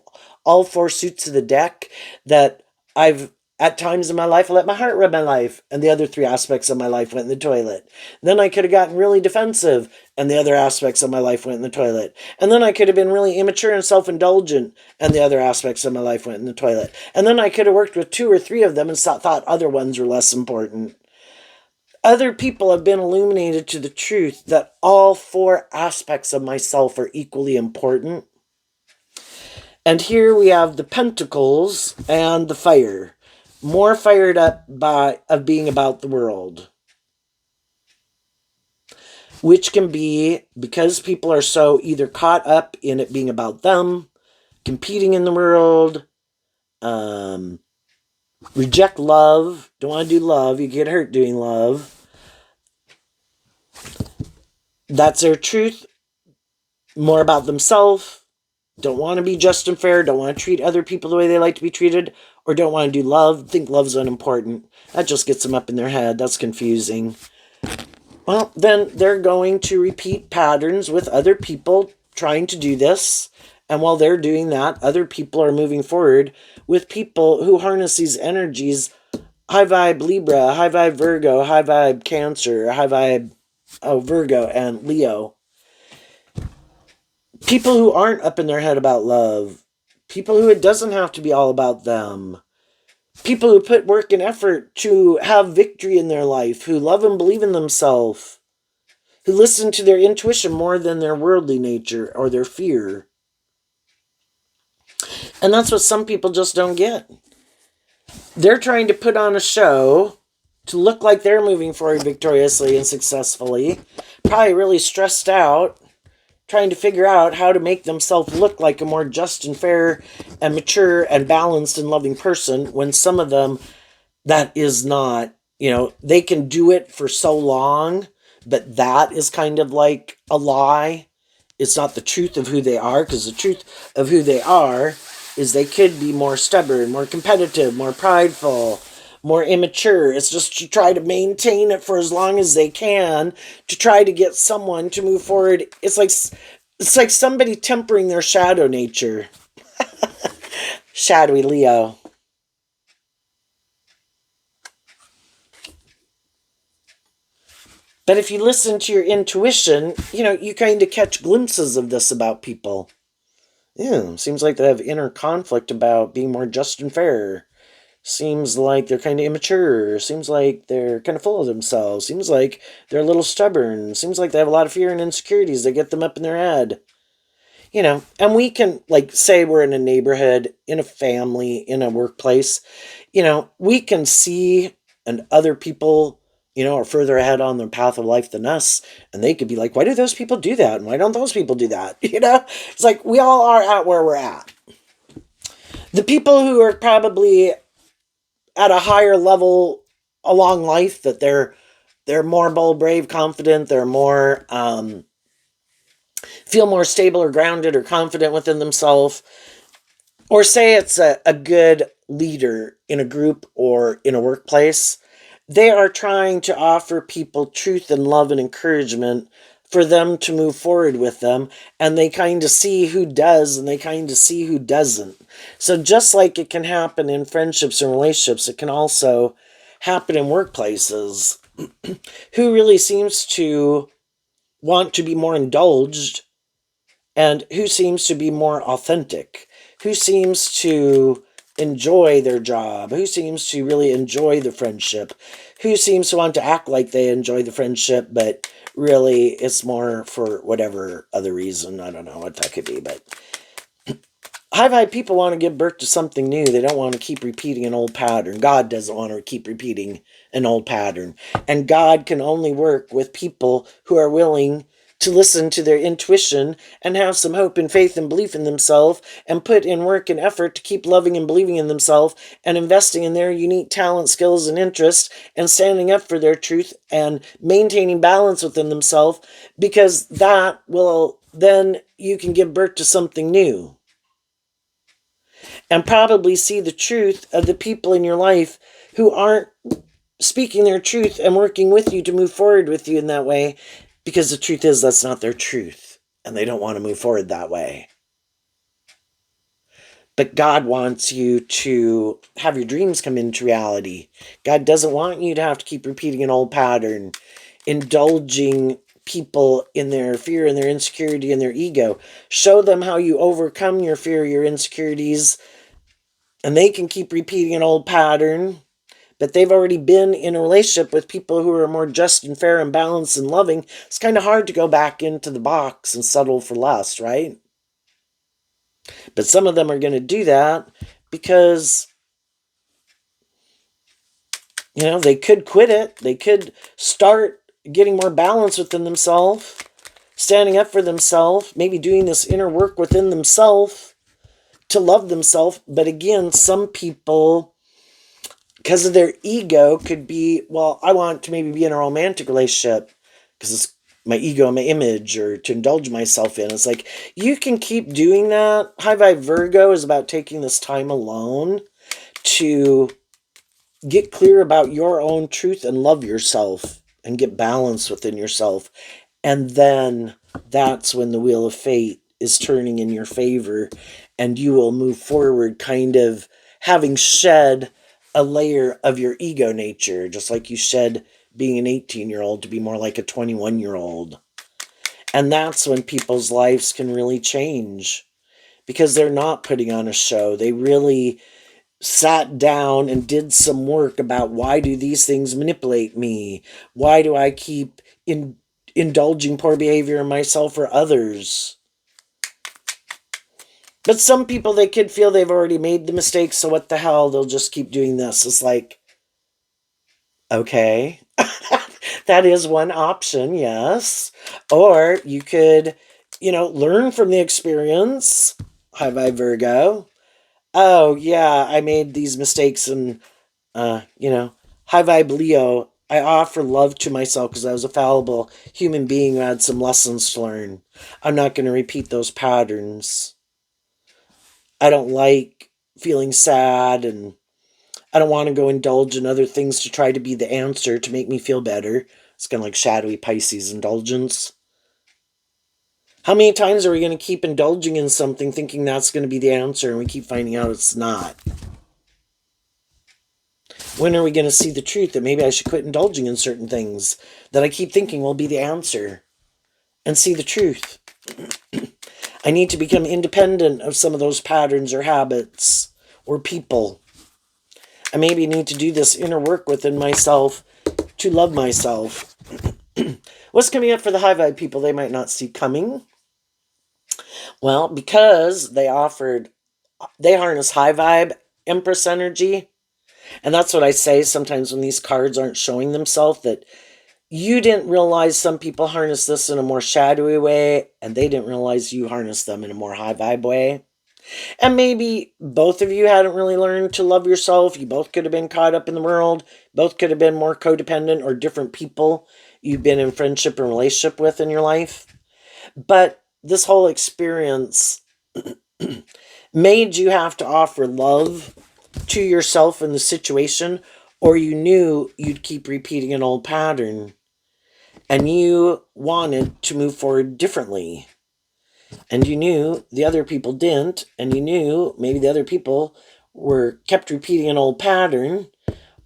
all four suits of the deck, that I've, at times in my life, I let my heart run my life, and the other three aspects of my life went in the toilet. Then I could have gotten really defensive, and the other aspects of my life went in the toilet. And then I could have been really immature and self-indulgent, and the other aspects of my life went in the toilet. And then I could have worked with two or three of them and thought other ones were less important. Other people have been illuminated to the truth that all four aspects of myself are equally important. And here we have the pentacles and the fire. More fired up of being about the world. Which can be because people are so either caught up in it being about them, competing in the world, reject love, don't want to do love, you get hurt doing love. That's their truth. More about themselves. Don't want to be just and fair. Don't want to treat other people the way they like to be treated. Or don't want to do love. Think love's unimportant. That just gets them up in their head. That's confusing. Well, then they're going to repeat patterns with other people trying to do this. And while they're doing that, other people are moving forward with people who harness these energies. High vibe Libra, high vibe Virgo, high vibe Cancer, high vibe Virgo and Leo. People who aren't up in their head about love, people who it doesn't have to be all about them, people who put work and effort to have victory in their life, who love and believe in themselves, who listen to their intuition more than their worldly nature or their fear. And that's what some people just don't get. They're trying to put on a show to look like they're moving forward victoriously and successfully, probably really stressed out, trying to figure out how to make themselves look like a more just and fair and mature and balanced and loving person, when some of them, that is not, they can do it for so long, but that is kind of like a lie. It's not the truth of who they are, because the truth of who they are is they could be more stubborn, more competitive, more prideful, more immature. It's just to try to maintain it for as long as they can, to try to get someone to move forward. It's like somebody tempering their shadow nature. Shadowy Leo. But if you listen to your intuition, you kind of catch glimpses of this about people. Yeah, seems like they have inner conflict about being more just and fair. Seems like they're kind of immature. Seems like they're kind of full of themselves. Seems like they're a little stubborn. Seems like they have a lot of fear and insecurities that get them up in their head. And we can, like, say we're in a neighborhood, in a family, in a workplace, we can see, and other people, are further ahead on their path of life than us, and they could be like, why do those people do that? And why don't those people do that? It's like we all are at where we're at. The people who are probably at a higher level along life, that they're more bold, brave, confident, they're more, feel more stable or grounded or confident within themselves, or say it's a good leader in a group or in a workplace, they are trying to offer people truth and love and encouragement for them to move forward with them, and they kind of see who does and they kind of see who doesn't. So just like it can happen in friendships and relationships, it can also happen in workplaces. Who really seems to want to be more indulged, and who seems to be more authentic, who seems to enjoy their job, who seems to really enjoy the friendship, who seems to want to act like they enjoy the friendship, but really it's more for whatever other reason. I don't know what that could be, but high vibe people want to give birth to something new. They don't want to keep repeating an old pattern. God doesn't want to keep repeating an old pattern. And God can only work with people who are willing to listen to their intuition and have some hope and faith and belief in themselves, and put in work and effort to keep loving and believing in themselves and investing in their unique talent, skills, and interests, and standing up for their truth and maintaining balance within themselves, because that will, then you can give birth to something new. And probably see the truth of the people in your life who aren't speaking their truth and working with you to move forward with you in that way, because the truth is that's not their truth, and they don't want to move forward that way. But God wants you to have your dreams come into reality. God doesn't want you to have to keep repeating an old pattern, indulging people in their fear and their insecurity and their ego. Show them how you overcome your fear, your insecurities, and they can keep repeating an old pattern, but they've already been in a relationship with people who are more just and fair and balanced and loving. It's kind of hard to go back into the box and settle for less, right? But some of them are going to do that because, they could quit it. They could start getting more balance within themselves, standing up for themselves, maybe doing this inner work within themselves to love themselves. But again, some people, because of their ego, could be, well, I want to maybe be in a romantic relationship because it's my ego and my image, or to indulge myself in. It's like, you can keep doing that. High Vibe Virgo is about taking this time alone to get clear about your own truth and love yourself and get balance within yourself. And then that's when the wheel of fate is turning in your favor, and you will move forward kind of having shed a layer of your ego nature, just like you shed being an 18-year-old to be more like a 21-year-old. And that's when people's lives can really change, because they're not putting on a show. They really sat down and did some work about why do these things manipulate me? Why do I keep indulging poor behavior in myself or others? But some people, they could feel they've already made the mistake, so what the hell, they'll just keep doing this. It's like, okay. That is one option, yes. Or you could, learn from the experience. Hi, bye, Virgo. Oh, yeah, I made these mistakes, and, high vibe Leo, I offer love to myself because I was a fallible human being who had some lessons to learn. I'm not going to repeat those patterns. I don't like feeling sad, and I don't want to go indulge in other things to try to be the answer to make me feel better. It's kind of like shadowy Pisces indulgence. How many times are we going to keep indulging in something thinking that's going to be the answer, and we keep finding out it's not? When are we going to see the truth that maybe I should quit indulging in certain things that I keep thinking will be the answer, and see the truth? I need to become independent of some of those patterns or habits or people. I maybe need to do this inner work within myself to love myself. What's coming up for the high vibe people they might not see coming? Well, because they harness high vibe, Empress energy. And that's what I say sometimes when these cards aren't showing themselves, that you didn't realize some people harness this in a more shadowy way, and they didn't realize you harness them in a more high vibe way. And maybe both of you hadn't really learned to love yourself. You both could have been caught up in the world. Both could have been more codependent, or different people you've been in friendship and relationship with in your life. But this whole experience made you have to offer love to yourself in the situation, or you knew you'd keep repeating an old pattern and you wanted to move forward differently. And you knew the other people didn't, and you knew maybe the other people were kept repeating an old pattern,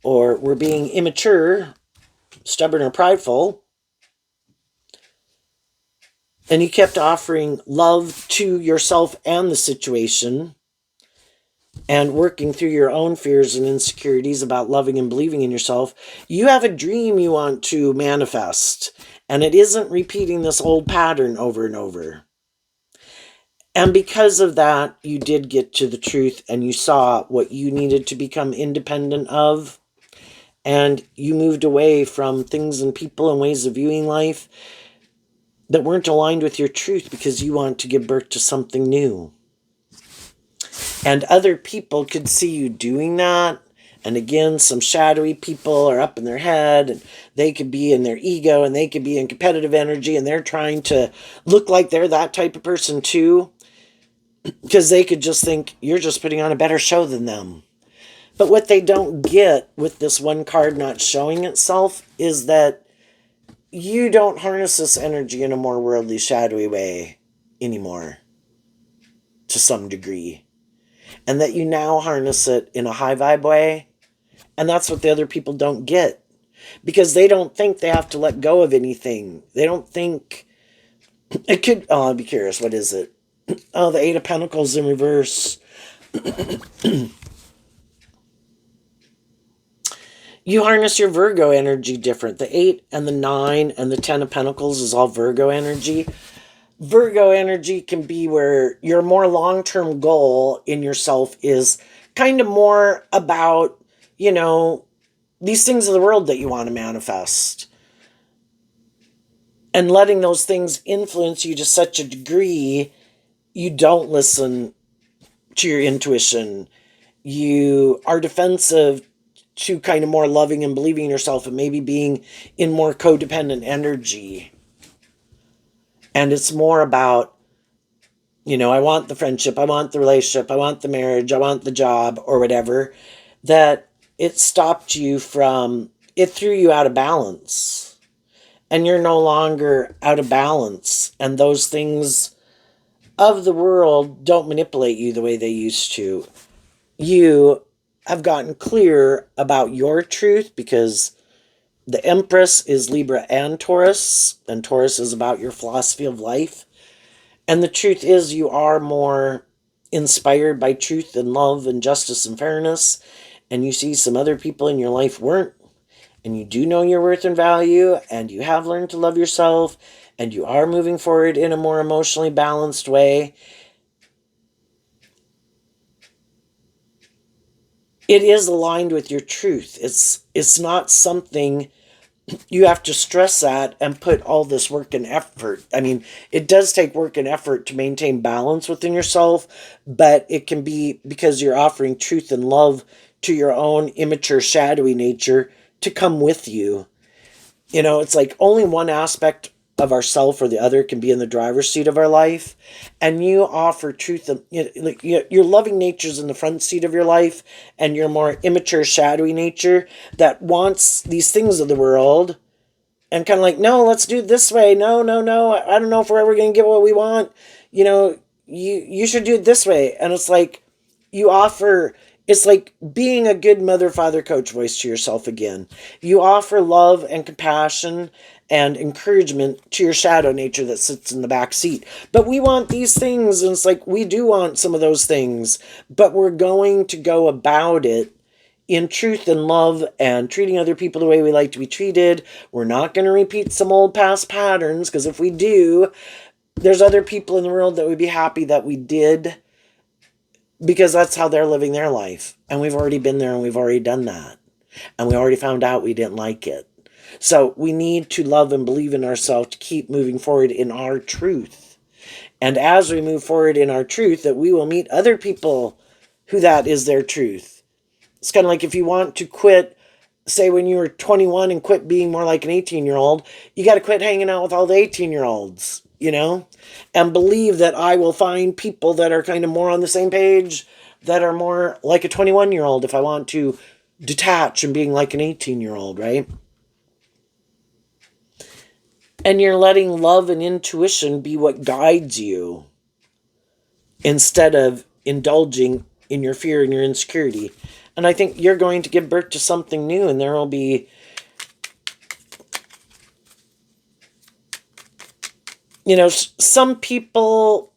or were being immature, stubborn, or prideful. And you kept offering love to yourself and the situation, and working through your own fears and insecurities about loving and believing in yourself. You have a dream you want to manifest, and it isn't repeating this old pattern over and over. And because of that, you did get to the truth, and you saw what you needed to become independent of. And you moved away from things and people and ways of viewing life that weren't aligned with your truth, because you want to give birth to something new. And other people could see you doing that. And again, some shadowy people are up in their head, and they could be in their ego, and they could be in competitive energy, and they're trying to look like they're that type of person too, because they could just think you're just putting on a better show than them. But what they don't get with this one card not showing itself is that you don't harness this energy in a more worldly, shadowy way anymore, to some degree. And that you now harness it in a high vibe way. And that's what the other people don't get. Because they don't think they have to let go of anything. They don't think... It could... Oh, I'd be curious. What is it? Oh, the Eight of Pentacles in reverse. You harness your Virgo energy different. The 8 and the 9 and the 10 of Pentacles is all Virgo energy. Virgo energy can be where your more long-term goal in yourself is kind of more about, these things of the world that you want to manifest. And letting those things influence you to such a degree, you don't listen to your intuition. You are defensive to kind of more loving and believing in yourself, and maybe being in more codependent energy. And it's more about, I want the friendship, I want the relationship, I want the marriage, I want the job, or whatever, that it stopped you from, it threw you out of balance. And you're no longer out of balance. And those things of the world don't manipulate you the way they used to. You have gotten clear about your truth, because the Empress is Libra and Taurus is about your philosophy of life. And the truth is, you are more inspired by truth and love and justice and fairness, and you see some other people in your life weren't, and you do know your worth and value, and you have learned to love yourself, and you are moving forward in a more emotionally balanced way, it is aligned with your truth. It's not something you have to stress at and put all this work and effort. I mean, it does take work and effort to maintain balance within yourself, but it can be because you're offering truth and love to your own immature, shadowy nature to come with you. It's like only one aspect of ourself or the other can be in the driver's seat of our life, and you offer truth and like your loving nature's in the front seat of your life, and your more immature, shadowy nature that wants these things of the world and kind of like, no, let's do it this way. No, no, no. I don't know if we're ever going to get what we want. You should do it this way. And it's like you offer. It's like being a good mother, father, coach voice to yourself again. You offer love and compassion and encouragement to your shadow nature that sits in the back seat. But we want these things, and it's like we do want some of those things, but we're going to go about it in truth and love and treating other people the way we like to be treated. We're not going to repeat some old past patterns, because if we do, there's other people in the world that would be happy that we did, because that's how they're living their life. And we've already been there and we've already done that. And we already found out we didn't like it. So we need to love and believe in ourselves to keep moving forward in our truth. And as we move forward in our truth, that we will meet other people who that is their truth. It's kind of like if you want to quit, say when you were 21 and quit being more like an 18-year-old, you got to quit hanging out with all the 18-year-olds, and believe that I will find people that are kind of more on the same page, that are more like a 21-year-old if I want to detach and being like an 18-year-old, right? And you're letting love and intuition be what guides you instead of indulging in your fear and your insecurity. And I think you're going to give birth to something new, and there will be, some people,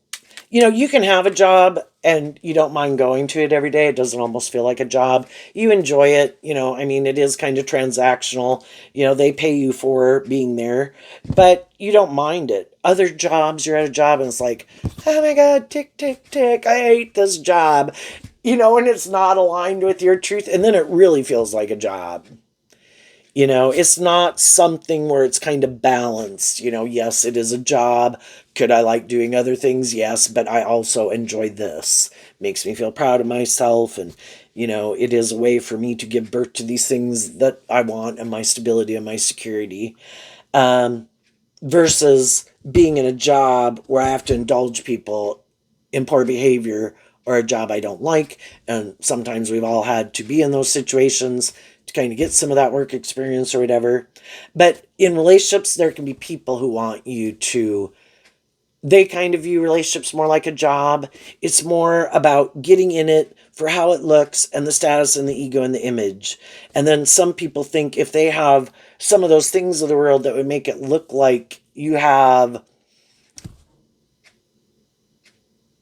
you can have a job and you don't mind going to it every day. It doesn't almost feel like a job. You enjoy it. It is kind of transactional. They pay you for being there, but you don't mind it. Other jobs, you're at a job and it's like, oh my God, tick, tick, tick. I hate this job, and it's not aligned with your truth. And then it really feels like a job. It's not something where it's kind of balanced. Yes, it is a job. Could I like doing other things? Yes, but I also enjoy this. Makes me feel proud of myself. And, it is a way for me to give birth to these things that I want and my stability and my security. Versus being in a job where I have to indulge people in poor behavior, or a job I don't like. And sometimes we've all had to be in those situations to kind of get some of that work experience or whatever. But in relationships, there can be people who want you to, they kind of view relationships more like a job. It's more about getting in it for how it looks and the status and the ego and the image. And then some people think if they have some of those things of the world that would make it look like you have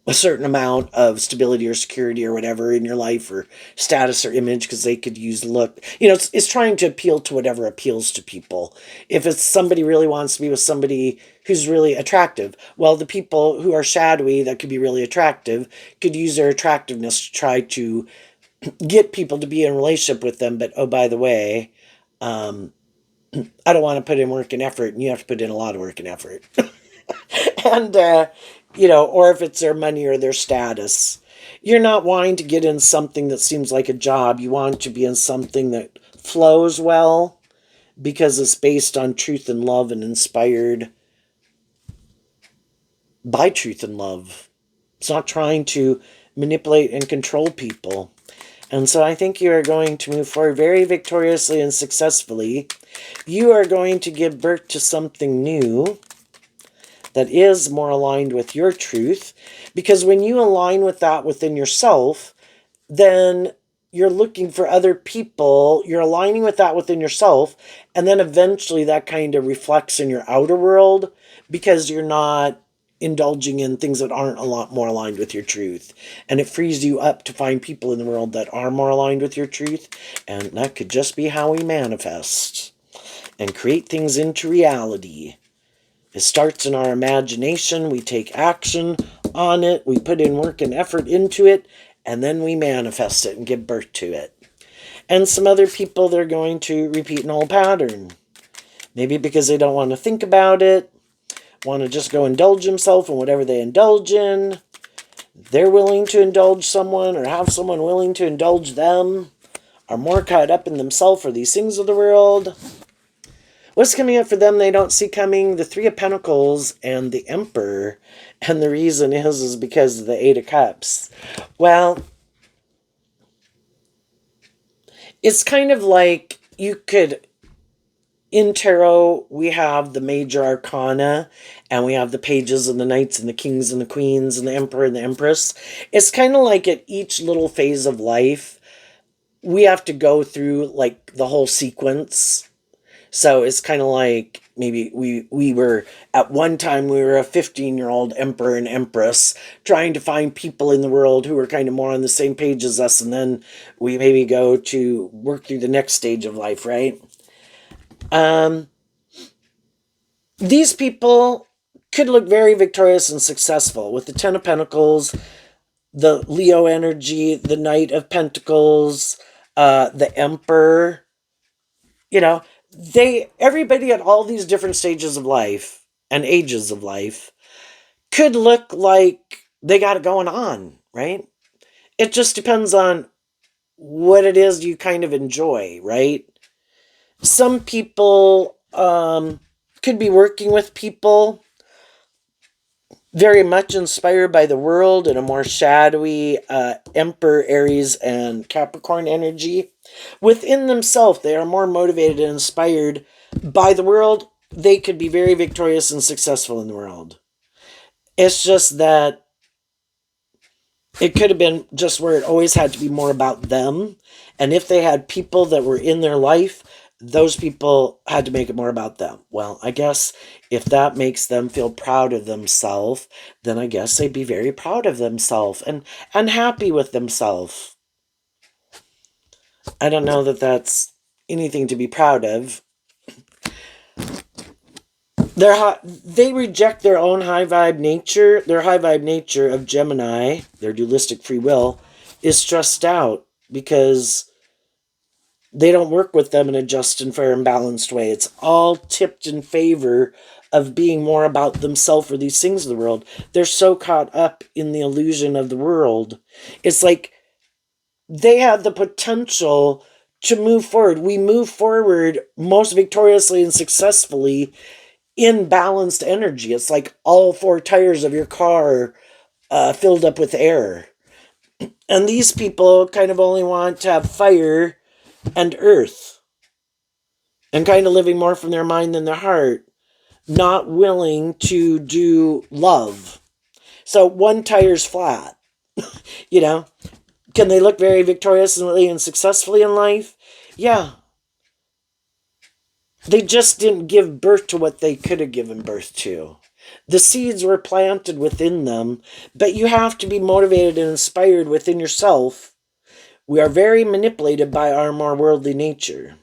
a certain amount of stability or security or whatever in your life, or status or image, because they could use look. It's trying to appeal to whatever appeals to people. If it's somebody really wants to be with somebody who's really attractive, well, the people who are shadowy that could be really attractive could use their attractiveness to try to get people to be in a relationship with them. But, oh, by the way, I don't want to put in work and effort, and you have to put in a lot of work and effort. And, or if it's their money or their status. You're not wanting to get in something that seems like a job. You want to be in something that flows well because it's based on truth and love and inspired by truth and love. It's not trying to manipulate and control people. And so I think you are going to move forward very victoriously and successfully. You are going to give birth to something new that is more aligned with your truth. Because when you align with that within yourself, then you're looking for other people, you're aligning with that within yourself, and then eventually that kind of reflects in your outer world, because you're not indulging in things that aren't a lot more aligned with your truth. And it frees you up to find people in the world that are more aligned with your truth. And that could just be how we manifest and create things into reality. It starts in our imagination. We take action on it. We put in work and effort into it. And then we manifest it and give birth to it. And some other people, they're going to repeat an old pattern. Maybe because they don't want to think about it, want to just go indulge themselves in whatever they indulge in. They're willing to indulge someone or have someone willing to indulge them, are more caught up in themselves or these things of the world. What's coming up for them they don't see coming? The Three of Pentacles and the Emperor. And the reason is because of the Eight of Cups. Well, it's kind of like you could, in tarot, we have the major arcana, and we have the pages and the knights and the kings and the queens and the emperor and the empress. It's kind of like at each little phase of life, we have to go through like the whole sequence. So it's kind of like maybe we were, at one time, we were a 15-year-old emperor and empress trying to find people in the world who were kind of more on the same page as us. And then we maybe go to work through the next stage of life, right? These people could look very victorious and successful with the Ten of Pentacles, the Leo energy, the Knight of Pentacles, the Emperor. You know, everybody at all these different stages of life and ages of life could look like they got it going on, right? It just depends on what it is you kind of enjoy, right? Some people could be working with people very much inspired by the world in a more shadowy Emperor, Aries, and Capricorn energy. Within themselves, they are more motivated and inspired by the world. They could be very victorious and successful in the world. It's just that it could have been just where it always had to be more about them. And if they had people that were in their life, those people had to make it more about them. Well, I guess if that makes them feel proud of themselves, then I guess they'd be very proud of themselves and happy with themselves. I don't know that that's anything to be proud of. They reject their own high vibe nature. Their high vibe nature of Gemini, their dualistic free will, is stressed out because they don't work with them in a just and fair and balanced way. It's all tipped in favor of being more about themselves or these things of the world. They're so caught up in the illusion of the world. It's like they have the potential to move forward. We move forward most victoriously and successfully in balanced energy. It's like all four tires of your car filled up with air. And these people kind of only want to have fire and earth, and kind of living more from their mind than their heart, not willing to do love. So one tire's flat. You know, can they look very victoriously and successfully in life? Yeah. They just didn't give birth to what they could have given birth to. The seeds were planted within them, but you have to be motivated and inspired within yourself. We are very manipulated by our more worldly nature.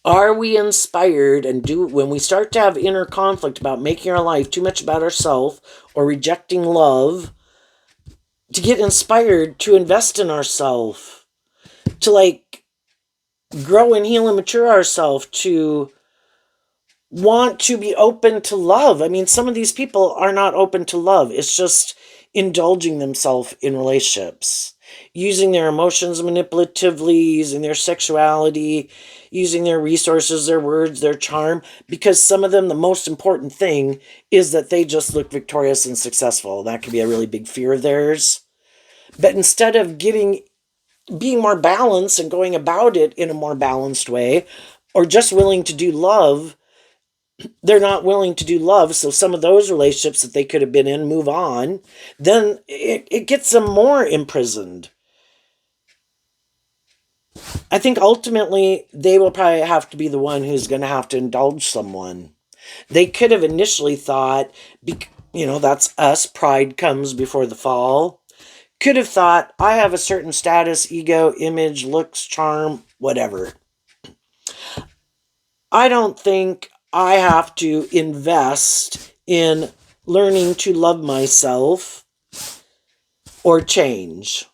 Are we inspired, and when we start to have inner conflict about making our life too much about ourselves or rejecting love, to get inspired to invest in ourselves, to like grow and heal and mature ourselves, to want to be open to love. I mean, some of these people are not open to love. It's just indulging themselves in relationships, using their emotions manipulatively, using their sexuality, using their resources, their words, their charm, because some of them, the most important thing is that they just look victorious and successful. That could be a really big fear of theirs. But instead of being more balanced and going about it in a more balanced way, or just willing to do love, they're not willing to do love. So some of those relationships that they could have been in move on. Then it gets them more imprisoned. I think ultimately they will probably have to be the one who's going to have to indulge someone. They could have initially thought, that's us, pride comes before the fall. Could have thought, I have a certain status, ego, image, looks, charm, whatever. I don't think I have to invest in learning to love myself or change.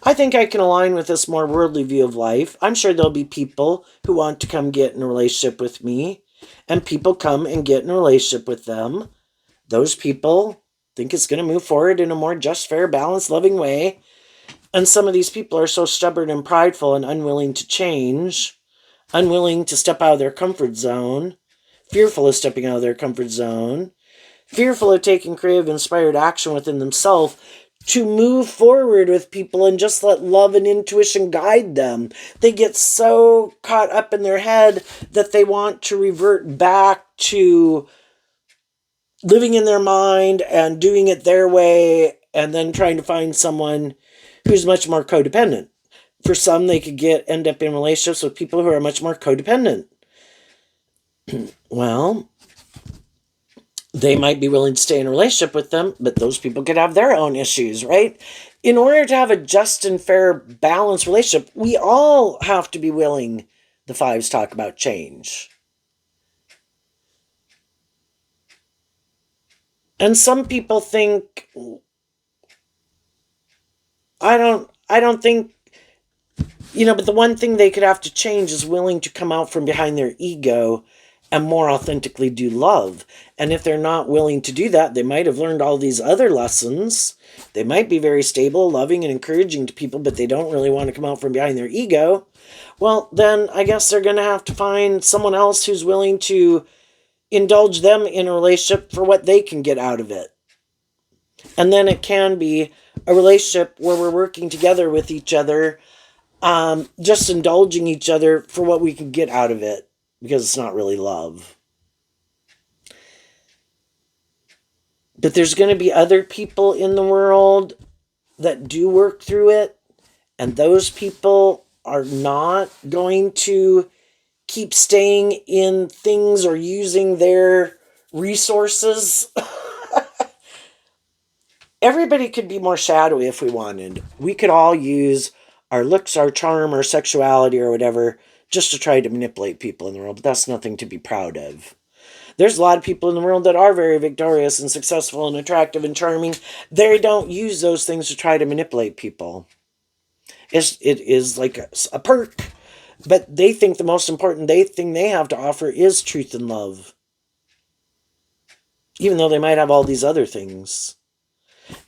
I think I can align with this more worldly view of life. I'm sure there'll be people who want to come get in a relationship with me, and people come and get in a relationship with them. Those people think it's going to move forward in a more just, fair, balanced, loving way. And some of these people are so stubborn and prideful and unwilling to change, unwilling to step out of their comfort zone, fearful of stepping out of their comfort zone, fearful of taking creative, inspired action within themselves to move forward with people and just let love and intuition guide them. They get so caught up in their head that they want to revert back to living in their mind and doing it their way, and then trying to find someone who's much more codependent. For some, they could end up in relationships with people who are much more codependent. Well, they might be willing to stay in a relationship with them, but those people could have their own issues, right? In order to have a just and fair, balanced relationship, we all have to be willing, the fives talk about, change. And some people think, I don't think, but the one thing they could have to change is willing to come out from behind their ego and more authentically do love. And if they're not willing to do that, they might have learned all these other lessons. They might be very stable, loving, and encouraging to people, but they don't really want to come out from behind their ego. Well, then I guess they're going to have to find someone else who's willing to indulge them in a relationship for what they can get out of it. And then it can be a relationship where we're working together with each other, just indulging each other for what we can get out of it, because it's not really love. But there's going to be other people in the world that do work through it, and those people are not going to keep staying in things or using their resources. Everybody could be more shadowy if we wanted. We could all use our looks, our charm, our sexuality, or whatever, just to try to manipulate people in the world. But that's nothing to be proud of. There's a lot of people in the world that are very victorious and successful and attractive and charming. They don't use those things to try to manipulate people. It is like a perk. But they think the most important thing they have to offer is truth and love. Even though they might have all these other things.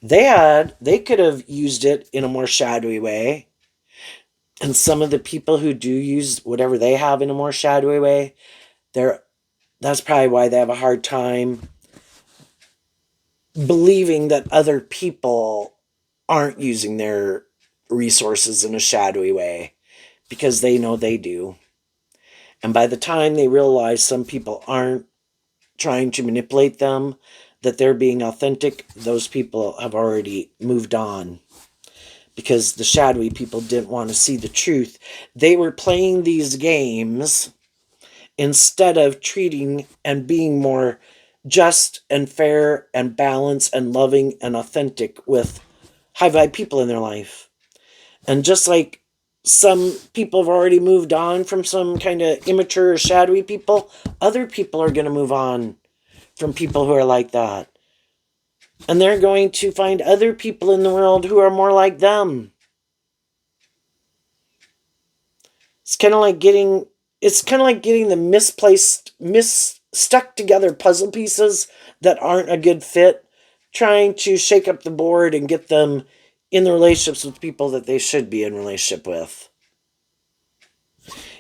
They could have used it in a more shadowy way. And some of the people who do use whatever they have in a more shadowy way, that's probably why they have a hard time believing that other people aren't using their resources in a shadowy way, because they know they do. And by the time they realize some people aren't trying to manipulate them, that they're being authentic, those people have already moved on. Because the shadowy people didn't want to see the truth. They were playing these games instead of treating and being more just and fair and balanced and loving and authentic with high vibe people in their life. And just like some people have already moved on from some kind of immature or shadowy people, other people are going to move on from people who are like that. And they're going to find other people in the world who are more like them. It's kind of like getting the stuck together puzzle pieces that aren't a good fit, trying to shake up the board and get them in the relationships with people that they should be in relationship with.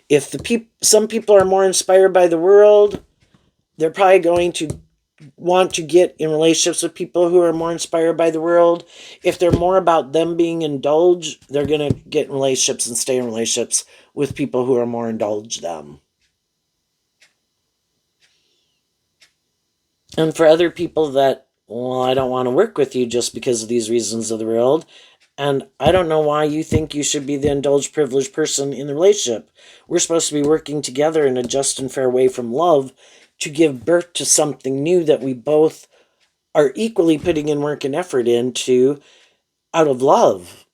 If some people are more inspired by the world, they're probably going to want to get in relationships with people who are more inspired by the world. If they're more about them being indulged, they're going to get in relationships and stay in relationships with people who are more indulged them. And for other people that, well, I don't want to work with you just because of these reasons of the world, and I don't know why you think you should be the indulged, privileged person in the relationship. We're supposed to be working together in a just and fair way from love, to give birth to something new that we both are equally putting in work and effort into out of love.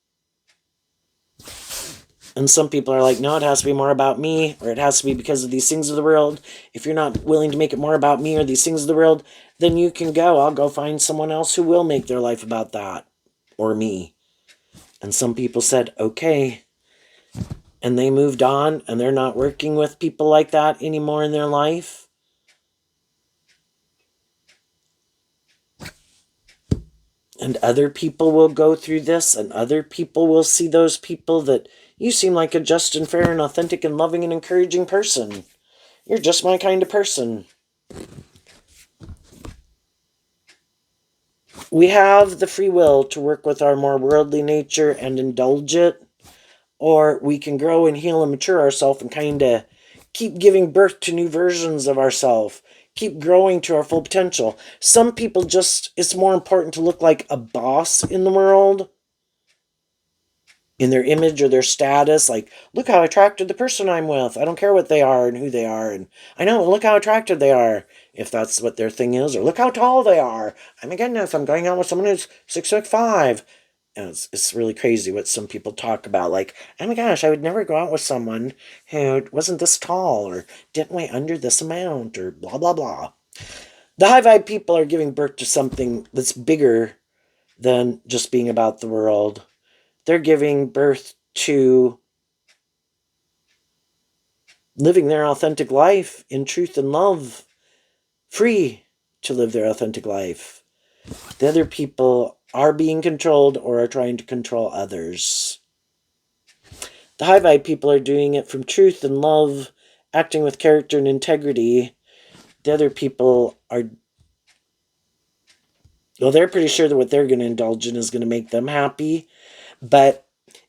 And some people are like, no, it has to be more about me, or it has to be because of these things of the world. If you're not willing to make it more about me or these things of the world, then you can go. I'll go find someone else who will make their life about that, or me. And some people said, okay. And they moved on, and they're not working with people like that anymore in their life. And other people will go through this, and other people will see those people that you seem like a just and fair and authentic and loving and encouraging person. You're just my kind of person. We have the free will to work with our more worldly nature and indulge it, or we can grow and heal and mature ourselves and kind of keep giving birth to new versions of ourselves, keep growing to our full potential. Some people just, it's more important to look like a boss in the world, in their image or their status. Like, look how attractive the person I'm with. I don't care what they are and who they are. And I know, look how attractive they are, if that's what their thing is. Or look how tall they are. Oh my goodness, I'm going out with someone who's 6'5". And it's really crazy what some people talk about. Like, oh my gosh, I would never go out with someone who wasn't this tall or didn't weigh under this amount or blah, blah, blah. The high vibe people are giving birth to something that's bigger than just being about the world. They're giving birth to living their authentic life in truth and love, free to live their authentic life. The other people are being controlled or are trying to control others. The high vibe people are doing it from truth and love, acting with character and integrity. The other people are, well, they're pretty sure that what they're going to indulge in is going to make them happy. But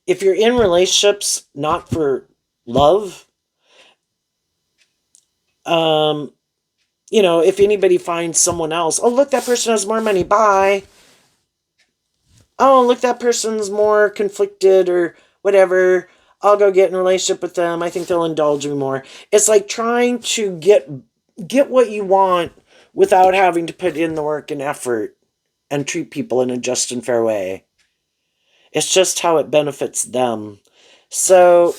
if you're in relationships not for love, if anybody finds someone else, oh, look, that person has more money, bye. Oh, look, that person's more conflicted or whatever, I'll go get in a relationship with them. I think they'll indulge me more. It's like trying to get what you want without having to put in the work and effort and treat people in a just and fair way. It's just how it benefits them. So,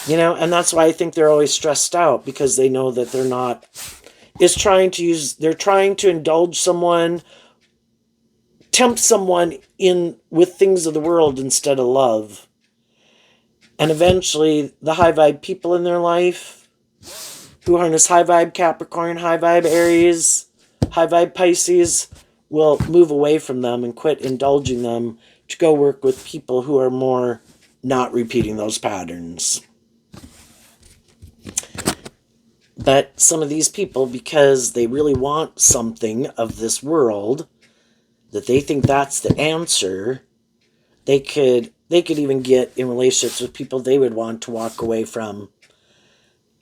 and that's why I think they're always stressed out, because they know that they're trying to indulge someone, tempt someone in with things of the world instead of love. And eventually, the high vibe people in their life, who harness high vibe Capricorn, high vibe Aries, high vibe Pisces, will move away from them and quit indulging them to go work with people who are more not repeating those patterns. But some of these people, because they really want something of this world, that they think that's the answer, they could even get in relationships with people they would want to walk away from.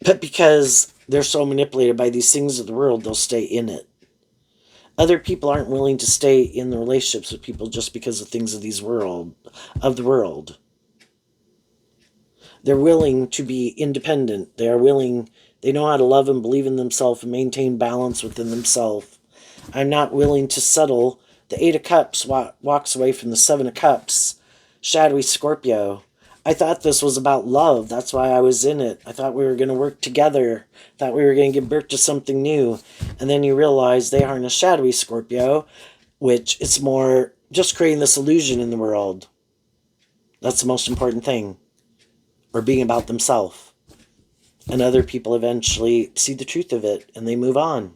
But because they're so manipulated by these things of the world, they'll stay in it. Other people aren't willing to stay in the relationships with people just because of things of the world. They're willing to be independent. They know how to love and believe in themselves and maintain balance within themselves. I'm not willing to settle. The 8 of Cups walks away from the 7 of Cups. Shadowy Scorpio. I thought this was about love. That's why I was in it. I thought we were going to work together. I thought we were going to give birth to something new. And then you realize they harness Shadowy Scorpio, which it's more just creating this illusion in the world. That's the most important thing. Or being about themselves. And other people eventually see the truth of it and they move on.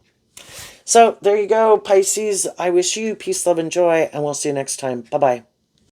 So there you go, Pisces. I wish you peace, love, and joy, and we'll see you next time. Bye-bye.